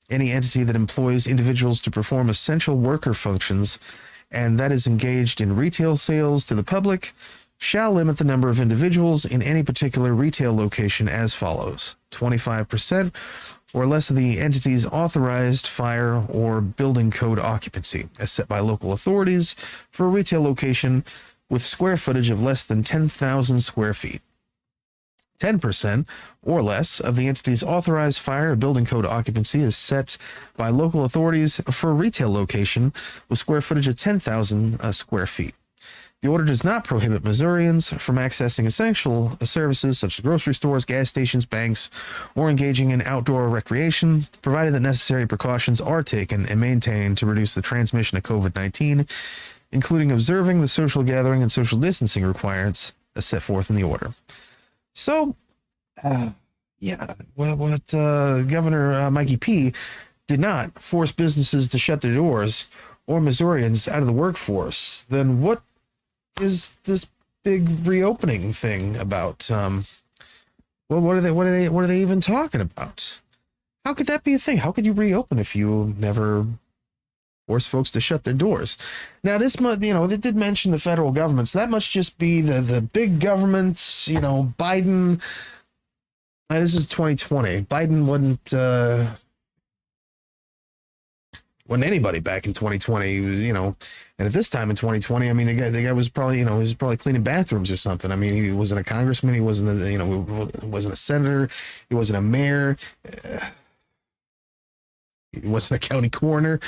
Any entity that employs individuals to perform essential worker functions and that is engaged in retail sales to the public shall limit the number of individuals in any particular retail location as follows: 25% or less of the entity's authorized fire or building code occupancy, as set by local authorities for a retail location with square footage of less than 10,000 square feet. 10% or less of the entity's authorized fire or building code occupancy is set by local authorities for a retail location with square footage of 10,000 square feet. The order does not prohibit Missourians from accessing essential services such as grocery stores, gas stations, banks, or engaging in outdoor recreation, provided that necessary precautions are taken and maintained to reduce the transmission of COVID-19, including observing the social gathering and social distancing requirements as set forth in the order." So, what Governor Mikey P. did not force businesses to shut their doors or Missourians out of the workforce, then what is this big reopening thing about? What are they even talking about? How could that be a thing? How could you reopen if you never force folks to shut their doors? Now, this, they did mention the federal government, so that must just be the big government, Biden. This is 2020. Biden wasn't anybody back in 2020. He was, and at this time in 2020, I mean, the guy was probably, he was probably cleaning bathrooms or something. I mean, he wasn't a congressman. He wasn't wasn't a senator. He wasn't a mayor. He wasn't a county coroner.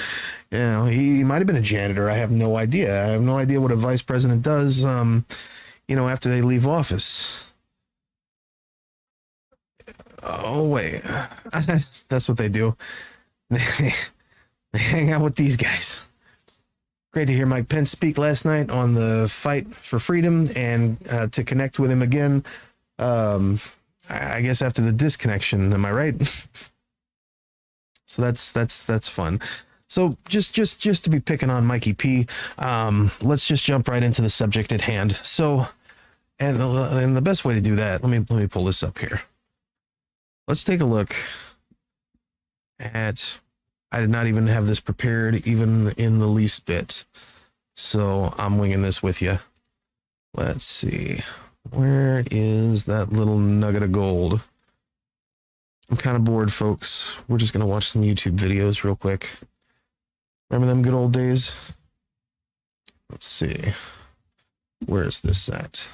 He might have been a janitor. I have no idea. I have no idea what a vice president does, after they leave office. Oh, wait. That's what they do. They hang out with these guys. Great to hear Mike Pence speak last night on the fight for freedom, and to connect with him again. I guess after the disconnection, am I right? So that's fun. So just to be picking on Mikey P, let's just jump right into the subject at hand. So, and the best way to do that, let me pull this up here. Let's take a look at. I did not even have this prepared, even in the least bit. So I'm winging this with you. Let's see. Where is that little nugget of gold? I'm kind of bored, folks. We're just going to watch some YouTube videos real quick. Remember them good old days? Let's see. Where is this at?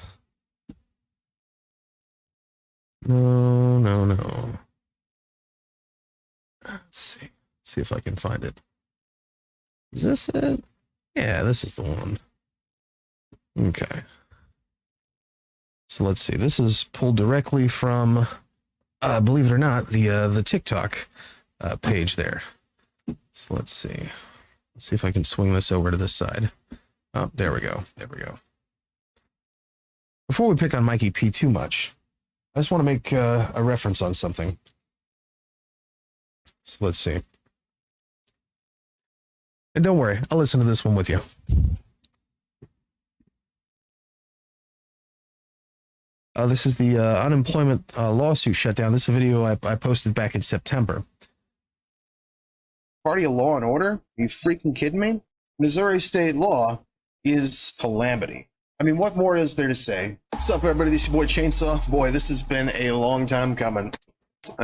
No. Let's see. See if I can find it. Is this it? Yeah, this is the one. Okay. So let's see. This is pulled directly from, believe it or not, the TikTok page there. So let's see. Let's see if I can swing this over to this side. Oh, there we go. There we go. Before we pick on Mikey P too much, I just want to make a reference on something. So let's see. And don't worry, I'll listen to this one with you. This is the unemployment lawsuit shutdown. This is a video I posted back in September. Party of law and order? Are you freaking kidding me? Missouri state law is calamity. I mean, what more is there to say? What's up, everybody? This is your boy Chainsaw. Boy, this has been a long time coming.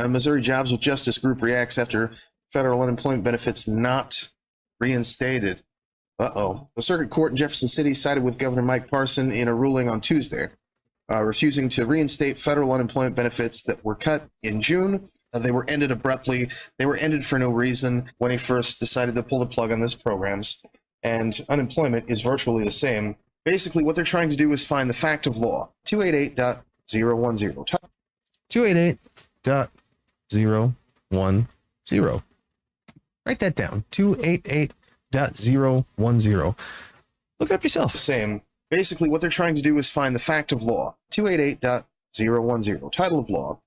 Missouri Jobs with Justice Group reacts after federal unemployment benefits not reinstated. The circuit court in Jefferson City sided with Governor Mike Parson in a ruling on Tuesday, refusing to reinstate federal unemployment benefits that were cut in June. They were ended abruptly. They were ended for no reason when he first decided to pull the plug on these programs. And unemployment is virtually the same. Basically, what they're trying to do is find the fact of law. 288.010. 288.010. Write that down. 288.010. Look it up yourself. Same. Basically, what they're trying to do is find the fact of law. 288.010. Title of law.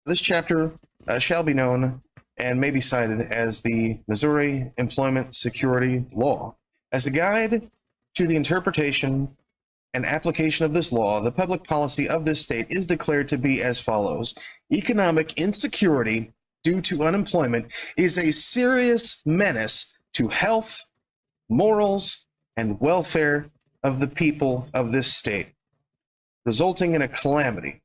This chapter shall be known and may be cited as the Missouri Employment Security Law. As a guide to the interpretation and application of this law, the public policy of this state is declared to be as follows. Economic insecurity due to unemployment is a serious menace to health, morals, and welfare of the people of this state, resulting in a calamity.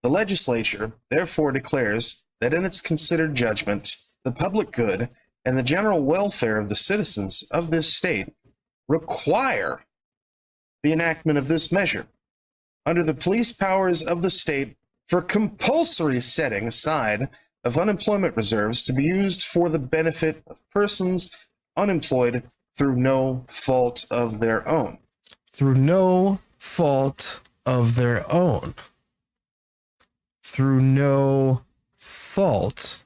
The legislature therefore declares that in its considered judgment, the public good and the general welfare of the citizens of this state require the enactment of this measure under the police powers of the state for compulsory setting aside of unemployment reserves to be used for the benefit of persons unemployed through no fault of their own. Through no fault of their own. Through no fault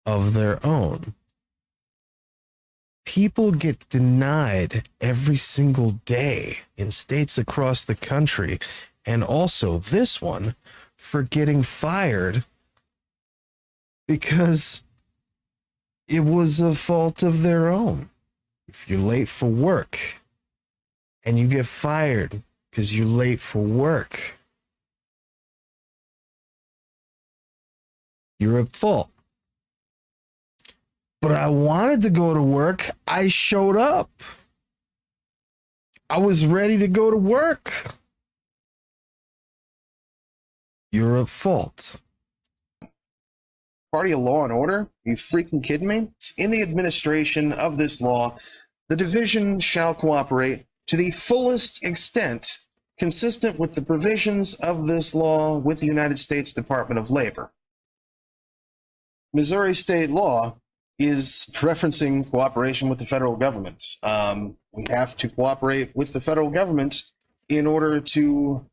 of their own. People get denied every single day in states across the country, and also this one for getting fired because it was a fault of their own. If you're late for work and you get fired because you're late for work, you're at fault. But I wanted to go to work. I showed up. I was ready to go to work. You're at fault. Party of law and order? Are you freaking kidding me? In the administration of this law, the division shall cooperate to the fullest extent consistent with the provisions of this law with the United States Department of Labor. Missouri state law is referencing cooperation with the federal government. We have to cooperate with the federal government in order to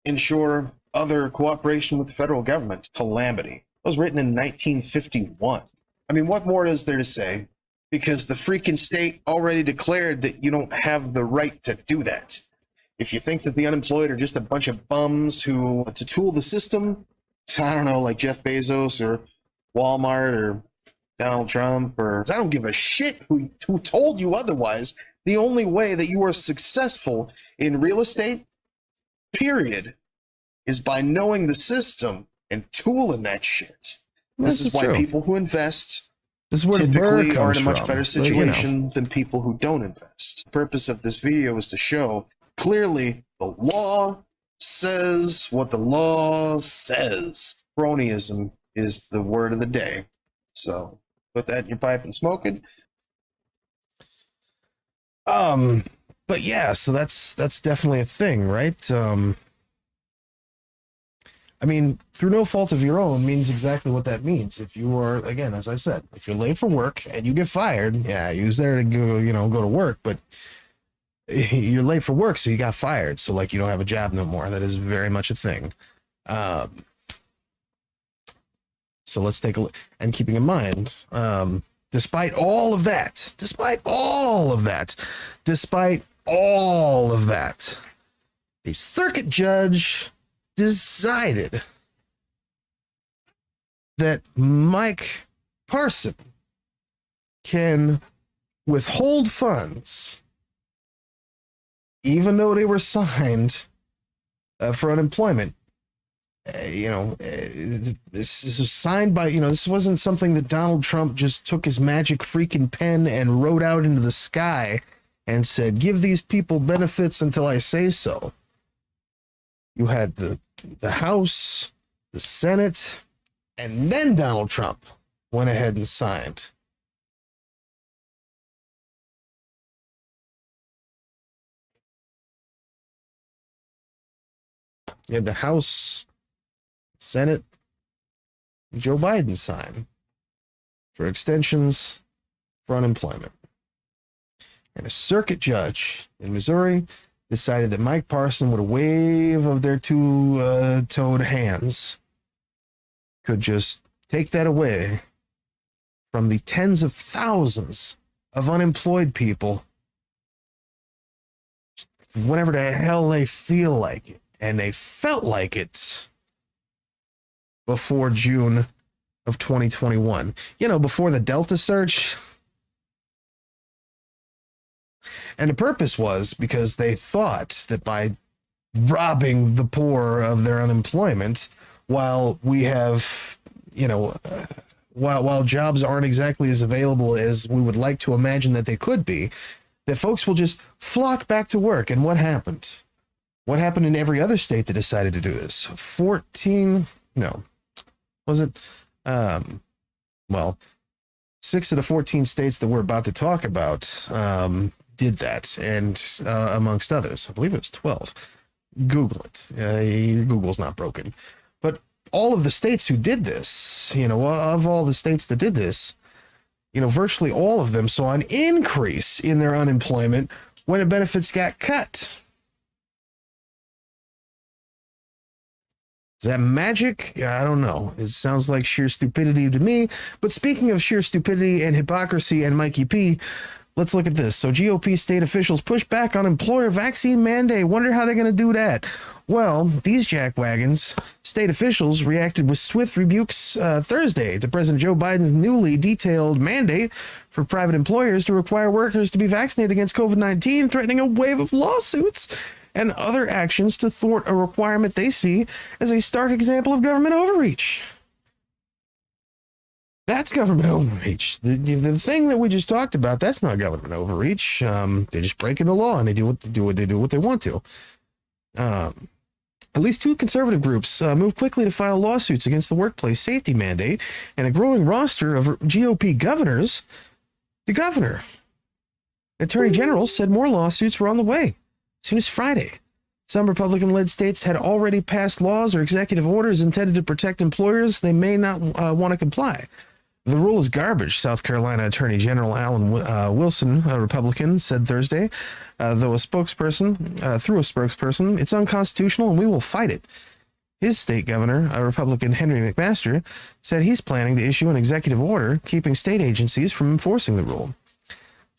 ensure other cooperation with the federal government. Calamity. It was written in 1951. I mean, what more is there to say? because the freaking state already declared that you don't have the right to do that. If you think that the unemployed are just a bunch of bums who to tool the system, I don't know, like Jeff Bezos or Walmart or Donald Trump, or I don't give a shit who told you otherwise. The only way that you are successful in real estate, period, is by knowing the system and tooling that shit. This is why people who invest typically are in a much better situation than people who don't invest. The purpose of this video is to show clearly the law says what the law says. Cronyism is the word of the day. So put that in your pipe and smoke it. But yeah, so that's definitely a thing, right? I mean, through no fault of your own means exactly what that means. If you are, again, as I said, if you're late for work and you get fired, yeah, you was there to go, go to work, but you're late for work, so you got fired. So like you don't have a job no more. That is very much a thing. So let's take a look. And keeping in mind, despite all of that, a circuit judge decided that Mike Parson can withhold funds even though they were signed for unemployment. This was signed by, this wasn't something that Donald Trump just took his magic freaking pen and wrote out into the sky and said, give these people benefits until I say so. You had the House, the Senate, and then Donald Trump went ahead and signed. You had the House, Senate, Joe Biden signed for extensions for unemployment. And a circuit judge in Missouri decided that Mike Parson, with a wave of their two-toed hands, could just take that away from the tens of thousands of unemployed people whenever the hell they feel like it. And they felt like it before June of 2021. Before the Delta surge. And the purpose was because they thought that by robbing the poor of their unemployment, while we have, while jobs aren't exactly as available as we would like to imagine that they could be, that folks will just flock back to work. And what happened? What happened in every other state that decided to do this? 6 of the 14 states that we're about to talk about did that, and amongst others, I believe it was 12. Google it. Google's not broken. But all of the states who did this, of all the states that did this, virtually all of them saw an increase in their unemployment when the benefits got cut. Is that magic? I don't know. It sounds like sheer stupidity to me. But speaking of sheer stupidity and hypocrisy and Mikey P, let's look at this. So GOP state officials push back on employer vaccine mandate. Wonder how they're going to do that. Well, these jackwagons, state officials, reacted with swift rebukes Thursday to President Joe Biden's newly detailed mandate for private employers to require workers to be vaccinated against COVID-19, threatening a wave of lawsuits and other actions to thwart a requirement they see as a stark example of government overreach. That's government overreach. The thing that we just talked about, that's not government overreach. They're just breaking the law and they do what they want to. At least two conservative groups moved quickly to file lawsuits against the workplace safety mandate, and a growing roster of GOP governors. The governor, attorney generals said more lawsuits were on the way as soon as Friday. Some Republican-led states had already passed laws or executive orders intended to protect employers they may not want to comply. The rule is garbage, South Carolina Attorney General Alan Wilson, a Republican, said Thursday. Through a spokesperson, it's unconstitutional and we will fight it. His state governor, a Republican Henry McMaster, said he's planning to issue an executive order keeping state agencies from enforcing the rule.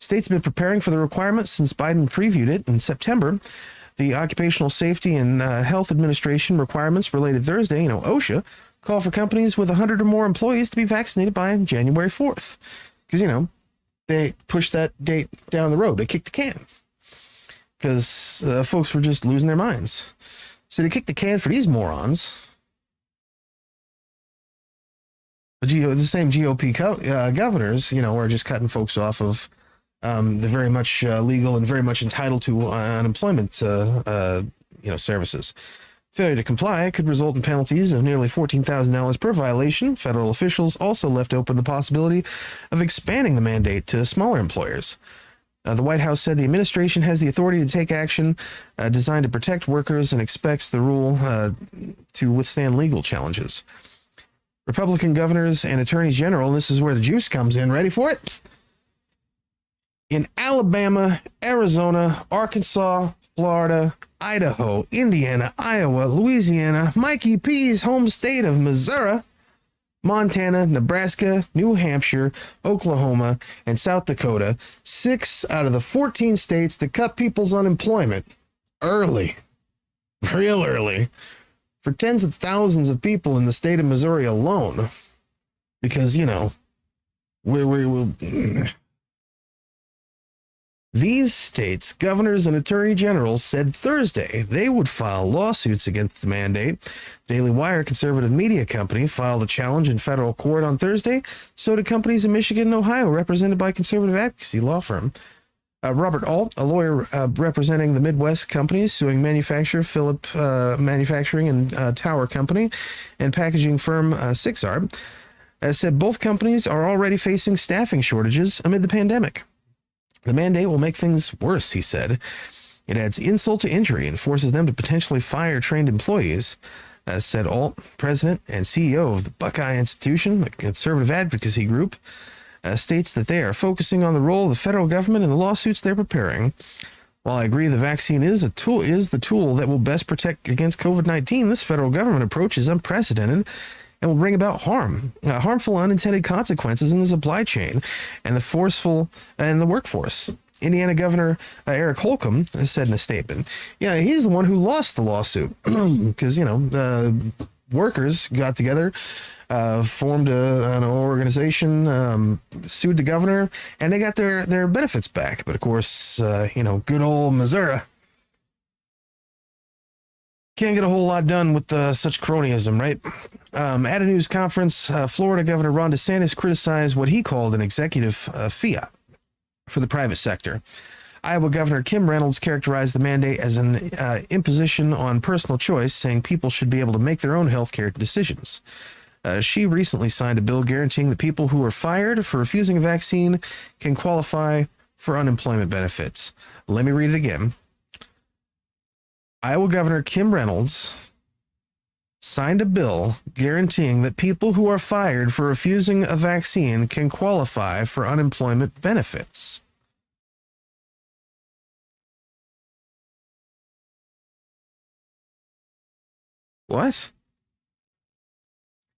States have been preparing for the requirement since Biden previewed it in September. The Occupational Safety and Health Administration requirements related Thursday, OSHA, call for companies with 100 or more employees to be vaccinated by January 4th. Because, they pushed that date down the road. They kicked the can. Because folks were just losing their minds. So they kicked the can for these morons. The same GOP governors, are just cutting folks off of the very much legal and very much entitled to unemployment, services. Failure to comply could result in penalties of nearly $14,000 per violation. Federal officials also left open the possibility of expanding the mandate to smaller employers. The White House said the administration has the authority to take action designed to protect workers and expects the rule to withstand legal challenges. Republican governors and attorneys general, and this is where the juice comes in. Ready for it? In Alabama, Arizona, Arkansas, Florida, Idaho, Indiana, Iowa, Louisiana, Mikey P's home state of Missouri, Montana, Nebraska, New Hampshire, Oklahoma, and South Dakota, 6 out of the 14 states that cut people's unemployment early, real early, for tens of thousands of people in the state of Missouri alone. Because, these states' governors and attorney generals said Thursday they would file lawsuits against the mandate. Daily Wire, conservative media company, filed a challenge in federal court on Thursday. So did companies in Michigan and Ohio, represented by conservative advocacy law firm. Robert Alt, a lawyer representing the Midwest companies suing manufacturer Philip Manufacturing and Tower Company and packaging firm Sixar, said both companies are already facing staffing shortages amid the pandemic. The mandate will make things worse, he said. It adds insult to injury and forces them to potentially fire trained employees, said Alt, president and CEO of the Buggy Institution, a conservative advocacy group, states that they are focusing on the role of the federal government in the lawsuits they're preparing. While I agree the vaccine is the tool that will best protect against COVID-19, this federal government approach is unprecedented and will bring about harmful unintended consequences in the supply chain and the workforce. Indiana Governor Eric Holcomb said in a statement, he's the one who lost the lawsuit because, the workers got together, formed an organization, sued the governor, and they got their benefits back. But of course, good old Missouri can't get a whole lot done with such cronyism, right? At a news conference, Florida Governor Ron DeSantis criticized what he called an executive fiat for the private sector. Iowa Governor Kim Reynolds characterized the mandate as an imposition on personal choice, saying people should be able to make their own healthcare decisions. She recently signed a bill guaranteeing that people who are fired for refusing a vaccine can qualify for unemployment benefits. Let me read it again. Iowa Governor Kim Reynolds signed a bill guaranteeing that people who are fired for refusing a vaccine can qualify for unemployment benefits. What?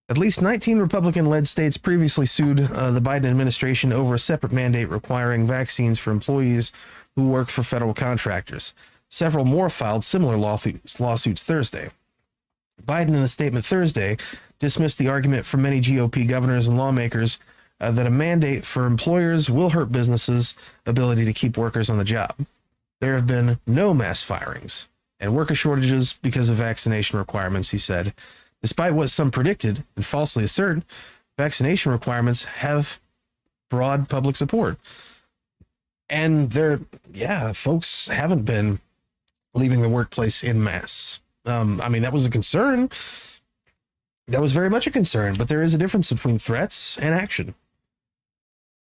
At least 19 Republican-led states previously sued the Biden administration over a separate mandate requiring vaccines for employees who work for federal contractors. Several more filed similar lawsuits Thursday. Biden, in a statement Thursday, dismissed the argument from many GOP governors and lawmakers that a mandate for employers will hurt businesses' ability to keep workers on the job. There have been no mass firings and worker shortages because of vaccination requirements, he said. Despite what some predicted and falsely assert, vaccination requirements have broad public support. And folks haven't been leaving the workplace en masse. That was a concern. That was very much a concern, but there is a difference between threats and action.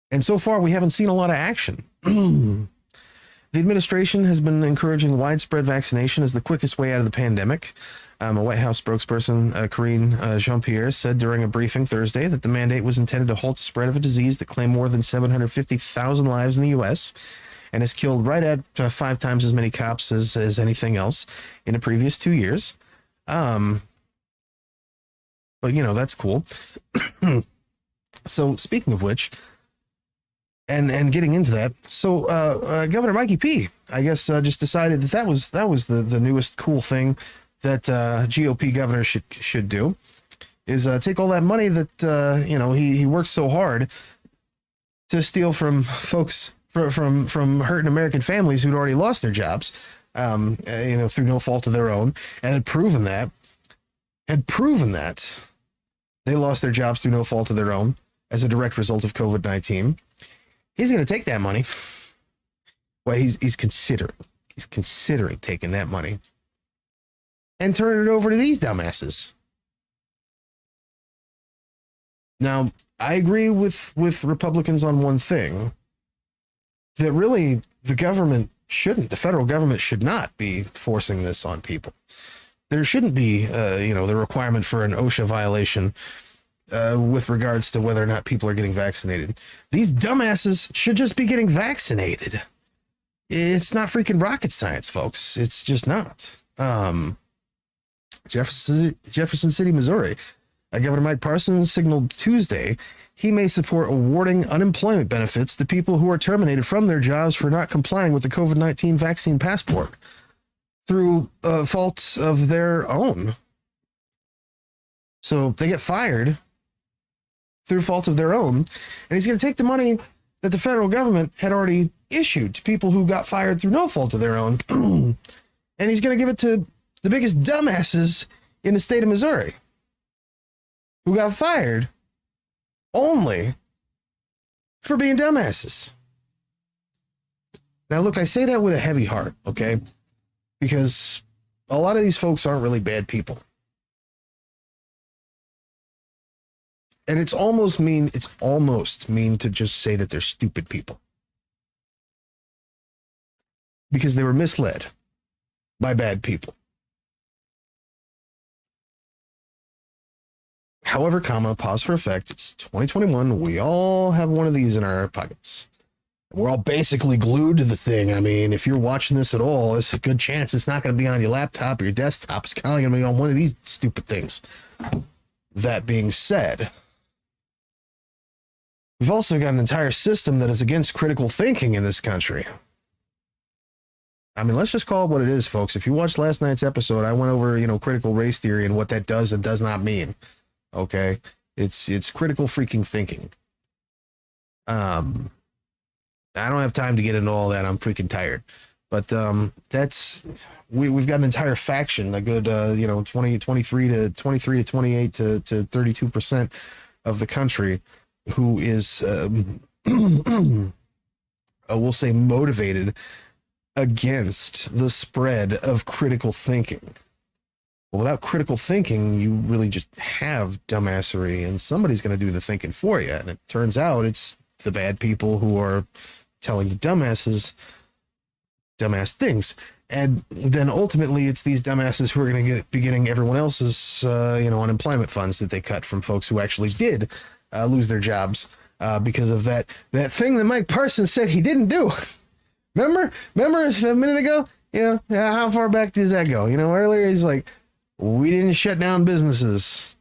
And so far, we haven't seen a lot of action. The administration has been encouraging widespread vaccination as the quickest way out of the pandemic. A White House spokesperson, Karine Jean-Pierre, said during a briefing Thursday that the mandate was intended to halt the spread of a disease that claimed more than 750,000 lives in the U.S. and has killed right at 5 times as many cops as anything else in the previous 2 years. But, that's cool. So, speaking of which, and getting into that. So Governor Mikey P, I guess, just decided that was the newest cool thing that GOP governor should do, is take all that money that he works so hard to steal from folks, from hurting American families who'd already lost their jobs, through no fault of their own, and had proven that they lost their jobs through no fault of their own as a direct result of COVID-19. He's going to take that money. Well, he's considering taking that money and turning it over to these dumbasses. Now, I agree with Republicans on one thing, that really the federal government should not be forcing this on people. There shouldn't be, the requirement for an OSHA violation with regards to whether or not people are getting vaccinated. These dumbasses should just be getting vaccinated. It's not freaking rocket science, folks. It's just not. Jefferson City, Missouri. Governor Mike Parsons signaled Tuesday he may support awarding unemployment benefits to people who are terminated from their jobs for not complying with the COVID-19 vaccine passport through faults of their own. So they get fired through fault of their own, and he's going to take the money that the federal government had already issued to people who got fired through no fault of their own, and he's going to give it to the biggest dumbasses in the state of Missouri, who got fired only for being dumbasses. Now, look, I say that with a heavy heart, okay? Because a lot of these folks aren't really bad people. And it's almost mean to just say that they're stupid people. Because they were misled by bad people. However, pause for effect, it's 2021. We all have one of these in our pockets. We're all basically glued to the thing. I mean, if you're watching this at all, it's a good chance it's not going to be on your laptop or your desktop. It's kind of going to be on one of these stupid things. That being said, we've also got an entire system that is against critical thinking in this country. I mean, let's just call it what it is, folks. If you watched last night's episode, I went over, critical race theory and what that does and does not mean. Okay, it's critical freaking thinking. I don't have time to get into all that. I'm freaking tired. But we've got an entire faction, a good 23 to 28 to 32% of the country who is we'll say motivated against the spread of critical thinking. Well, without critical thinking, you really just have dumbassery, and somebody's going to do the thinking for you. And it turns out it's the bad people who are telling the dumbasses dumbass things. And then ultimately, it's these dumbasses who are going to be getting everyone else's, unemployment funds that they cut from folks who actually did lose their jobs because of that thing that Mike Parsons said he didn't do. Remember a minute ago? How far back does that go? Earlier he's like, we didn't shut down businesses.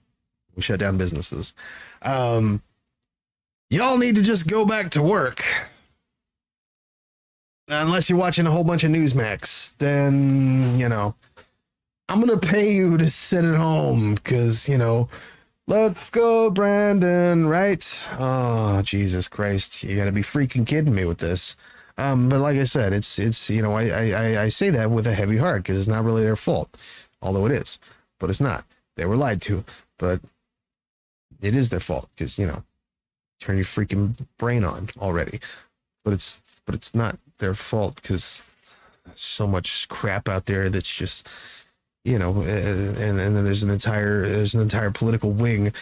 We shut down businesses. Y'all need to just go back to work. Unless you're watching a whole bunch of Newsmax, then, I'm going to pay you to sit at home because, let's go, Brandon, right? Oh, Jesus Christ. You got to be freaking kidding me with this. But like I said, it's I say that with a heavy heart because it's not really their fault. Although it is, but it's not. They were lied to, but it is their fault because, turn your freaking brain on already. But it's not their fault because there's so much crap out there that's just, and then there's an entire political wing,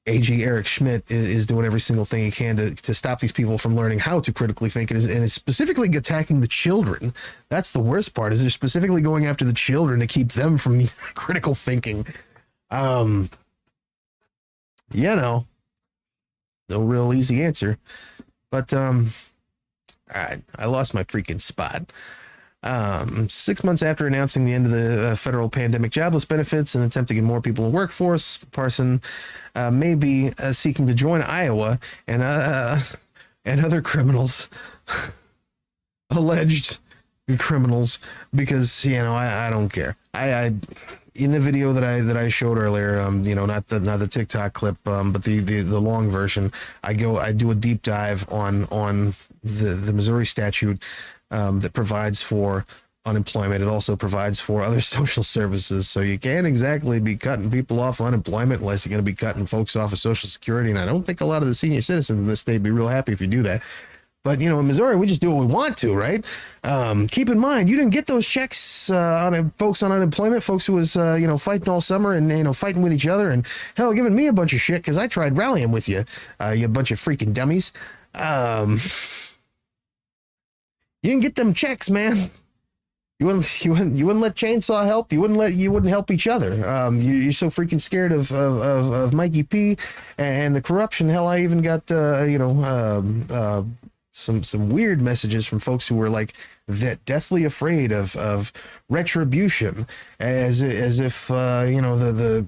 AG Eric Schmidt is doing every single thing he can to stop these people from learning how to critically think, and is specifically attacking the children. That's the worst part, is they're specifically going after the children to keep them from critical thinking. No real easy answer. But all right, I lost my freaking spot. 6 months after announcing the end of the federal pandemic jobless benefits and attempt to get more people in the workforce, Parson may be seeking to join Iowa and and other criminals, alleged criminals, because I don't care. I in the video that I showed earlier, not the TikTok clip, but the long version, I do a deep dive on the Missouri statute that provides for unemployment. It also provides for other social services, so you can't exactly be cutting people off unemployment unless you're going to be cutting folks off of Social Security. And I don't think a lot of the senior citizens in this state would be real happy if you do that. But in Missouri, we just do what we want to, right? Keep in mind, you didn't get those checks on folks on unemployment, folks who was fighting all summer and fighting with each other and hell giving me a bunch of shit because I tried rallying with you, you bunch of freaking dummies. You didn't get them checks, man. You wouldn't let Chainsaw help. You wouldn't help each other. You're so freaking scared of Mikey P and the corruption. Hell, I even got some weird messages from folks who were like that deathly afraid of retribution, as if as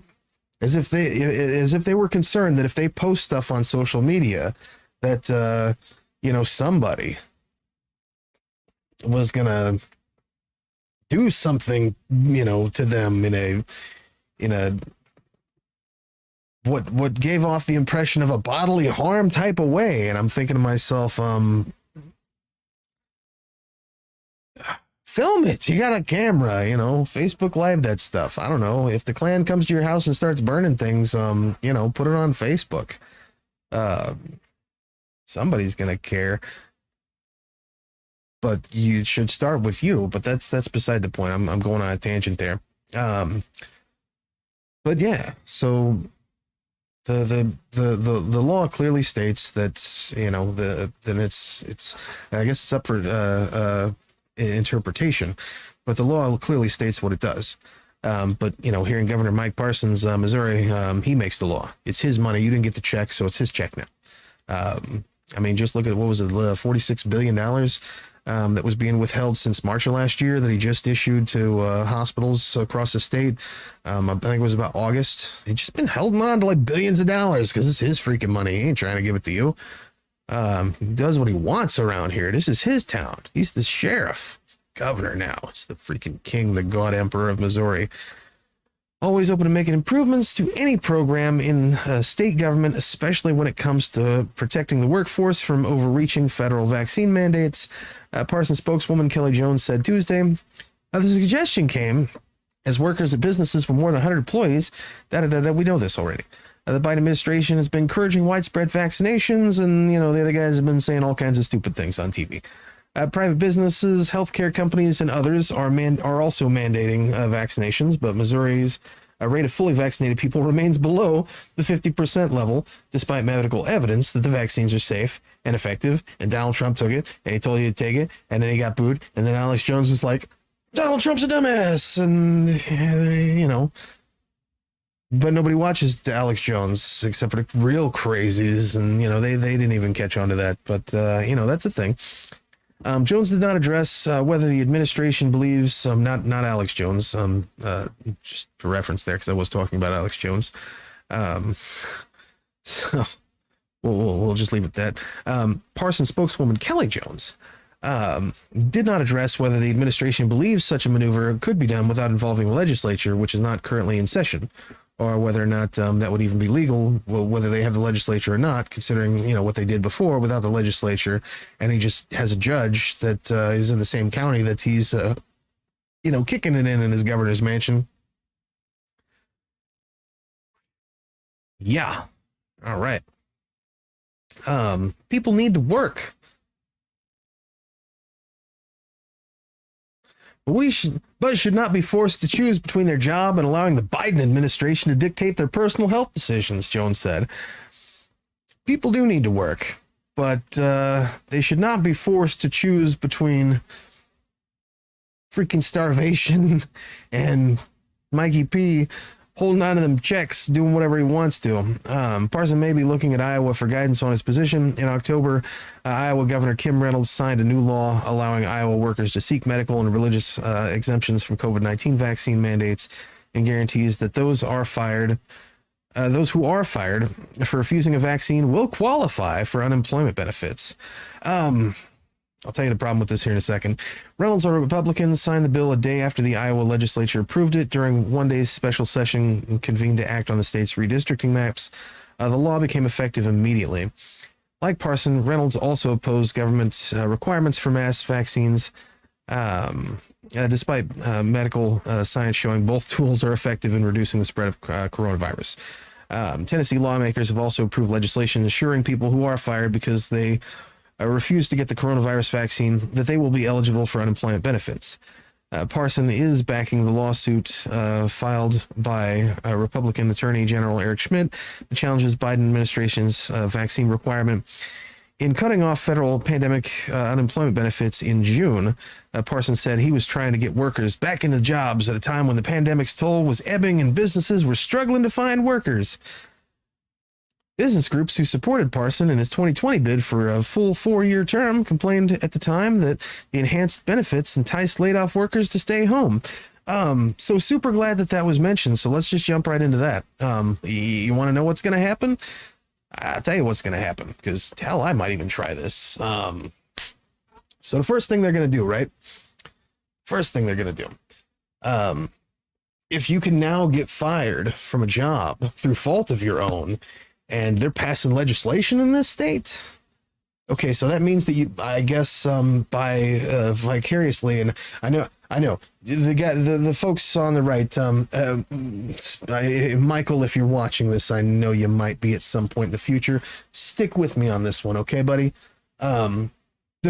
if they were concerned that if they post stuff on social media that somebody was gonna do something to them in a what gave off the impression of a bodily harm type of way. And I'm thinking to myself, film it. You got a camera, Facebook Live that stuff. I don't know. If the Klan comes to your house and starts burning things, put it on Facebook. Somebody's gonna care. But you should start with you. But that's beside the point. I'm going on a tangent there. But yeah, so the law clearly states that it's I guess it's up for interpretation, but the law clearly states what it does. But here in Governor Mike Parsons, Missouri, he makes the law. It's his money. You didn't get the check, so it's his check now. Just look at what was it, $46 billion that was being withheld since March of last year that he just issued to hospitals across the state. I think it was about August. He's just been holding on to like billions of dollars because it's his freaking money. He ain't trying to give it to you. He does what he wants around here. This is his town. He's the sheriff. He's the governor now. He's the freaking king, the god emperor of Missouri. Always open to making improvements to any program in state government, especially when it comes to protecting the workforce from overreaching federal vaccine mandates. Parsons spokeswoman Kelly Jones said Tuesday, the suggestion came as workers at businesses with more than 100 employees. We know this already. The Biden administration has been encouraging widespread vaccinations, and the other guys have been saying all kinds of stupid things on TV. Private businesses, healthcare companies, and others are also mandating vaccinations, but Missouri's rate of fully vaccinated people remains below the 50% level, despite medical evidence that the vaccines are safe and effective. And Donald Trump took it, and he told you to take it, and then he got booed, and then Alex Jones was like, Donald Trump's a dumbass, and but nobody watches Alex Jones except for the real crazies, and they didn't even catch on to that. But that's a thing. Jones did not address whether the administration believes, not Alex Jones, just for reference there, because I was talking about Alex Jones. So we'll just leave it at that. Parsons spokeswoman Kelly Jones did not address whether the administration believes such a maneuver could be done without involving the legislature, which is not currently in session, or whether or not that would even be legal, whether they have the legislature or not, considering, what they did before without the legislature. And he just has a judge that is in the same county that he's, kicking it in his governor's mansion. Yeah. All right. People need to work. But should not be forced to choose between their job and allowing the Biden administration to dictate their personal health decisions, Jones said. People do need to work, but they should not be forced to choose between freaking starvation and Mikey P holding on to them checks, doing whatever he wants to. Parson may be looking at Iowa for guidance on his position. In October, Iowa Governor Kim Reynolds signed a new law allowing Iowa workers to seek medical and religious exemptions from COVID-19 vaccine mandates and guarantees that those are fired those who are fired for refusing a vaccine will qualify for unemployment benefits. I'll tell you the problem with this here in a second. Reynolds, a Republican, signed the bill a day after the Iowa legislature approved it during one day's special session convened to act on the state's redistricting maps. The law became effective immediately. Like Parson, Reynolds also opposed government requirements for mass vaccines, despite medical science showing both tools are effective in reducing the spread of coronavirus. Tennessee lawmakers have also approved legislation assuring people who are fired because they refuse to get the coronavirus vaccine that they will be eligible for unemployment benefits. Parson is backing the lawsuit filed by Republican Attorney General Eric Schmidt that challenges Biden administration's vaccine requirement. In cutting off federal pandemic unemployment benefits in June, Parson said he was trying to get workers back into jobs at a time when the pandemic's toll was ebbing and businesses were struggling to find workers. Business groups who supported Parson in his 2020 bid for a full 4-year term complained at the time that the enhanced benefits enticed laid-off workers to stay home. So super glad that was mentioned. So let's just jump right into that. You want to know what's going to happen? I'll tell you what's going to happen, because hell, I might even try this. So the first thing they're going to do, right? First thing they're going to do. If you can now get fired from a job through fault of your own, and they're passing legislation in this state. Okay, so that means that you, I guess, by vicariously, and I know the folks on the right, Michael, if you're watching this, I know you might be at some point in the future. Stick with me on this one, okay, buddy? The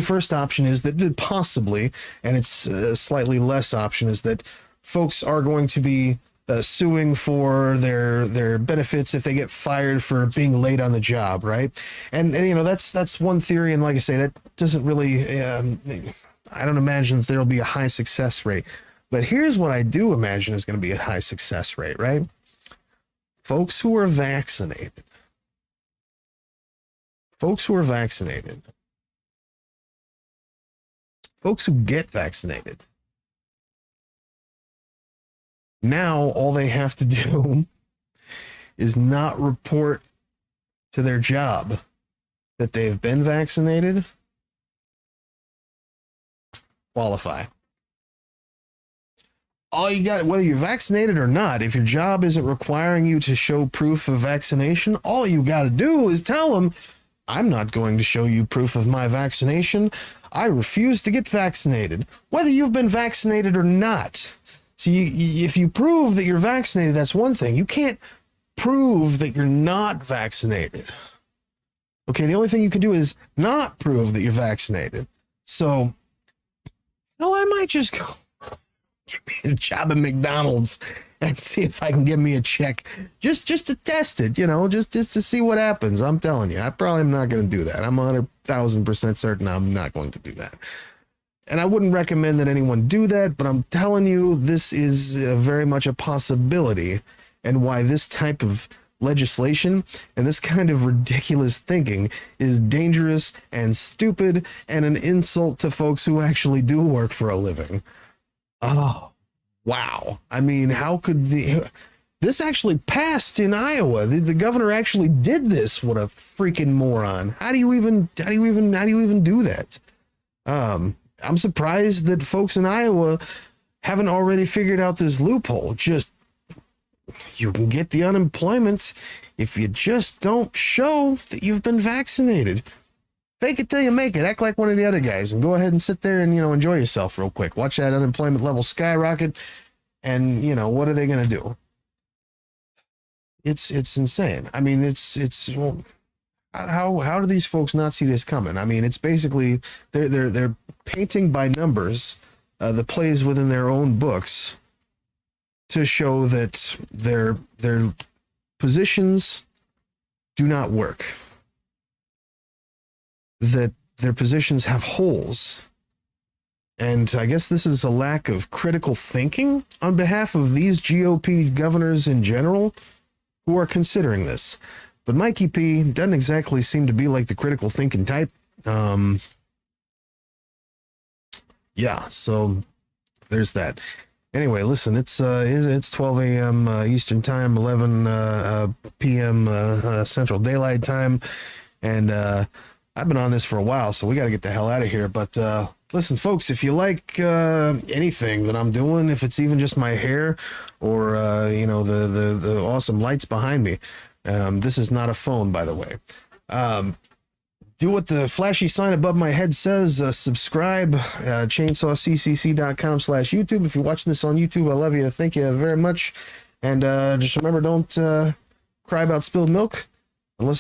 first option is that possibly, and it's a slightly less option, is that folks are going to be suing for their benefits if they get fired for being late on the job, right? And you know, that's one theory, and like I say, that doesn't really I don't imagine that there'll be a high success rate. But here's what I do imagine is going to be a high success rate, right? Folks who are vaccinated. Folks who are vaccinated. Folks who get vaccinated. Now, all they have to do is not report to their job that they've been vaccinated. Qualify. All you got, whether you're vaccinated or not, if your job isn't requiring you to show proof of vaccination, all you got to do is tell them, I'm not going to show you proof of my vaccination. I refuse to get vaccinated, whether you've been vaccinated or not. So if you prove that you're vaccinated, that's one thing. You can't prove that you're not vaccinated. Okay, the only thing you can do is not prove that you're vaccinated. So, no, I might just go get me a job at McDonald's and see if I can get me a check just to test it, you know, just to see what happens. I'm telling you, I probably am not going to do that. I'm 100,000% certain I'm not going to do that. And I wouldn't recommend that anyone do that, but I'm telling you, this is very much a possibility, and why this type of legislation and this kind of ridiculous thinking is dangerous and stupid and an insult to folks who actually do work for a living. Oh, wow. I mean, how could this actually passed in Iowa? The governor actually did this. What a freaking moron. How do you even do that? I'm surprised that folks in Iowa haven't already figured out this loophole. Just, you can get the unemployment if you just don't show that you've been vaccinated. Fake it till you make it. Act like one of the other guys and go ahead and sit there and, you know, enjoy yourself real quick. Watch that unemployment level skyrocket. And, you know, what are they going to do? It's insane. I mean, well, how do these folks not see this coming? I mean, it's basically they're painting by numbers the plays within their own books to show that their positions do not work, that their positions have holes. And I guess this is a lack of critical thinking on behalf of these GOP governors in general who are considering this. But Mikey P doesn't exactly seem to be like the critical thinking type. Yeah, so there's that. Anyway, listen, it's 12 a.m. Eastern time, 11 p.m. Central Daylight Time, and I've been on this for a while, so we got to get the hell out of here. But listen, folks, if you like anything that I'm doing, if it's even just my hair or the awesome lights behind me, this is not a phone, by the way. Do what the flashy sign above my head says. Subscribe, chainsawccc.com/YouTube. If you're watching this on YouTube, I love you. Thank you very much. And just remember, don't cry about spilled milk unless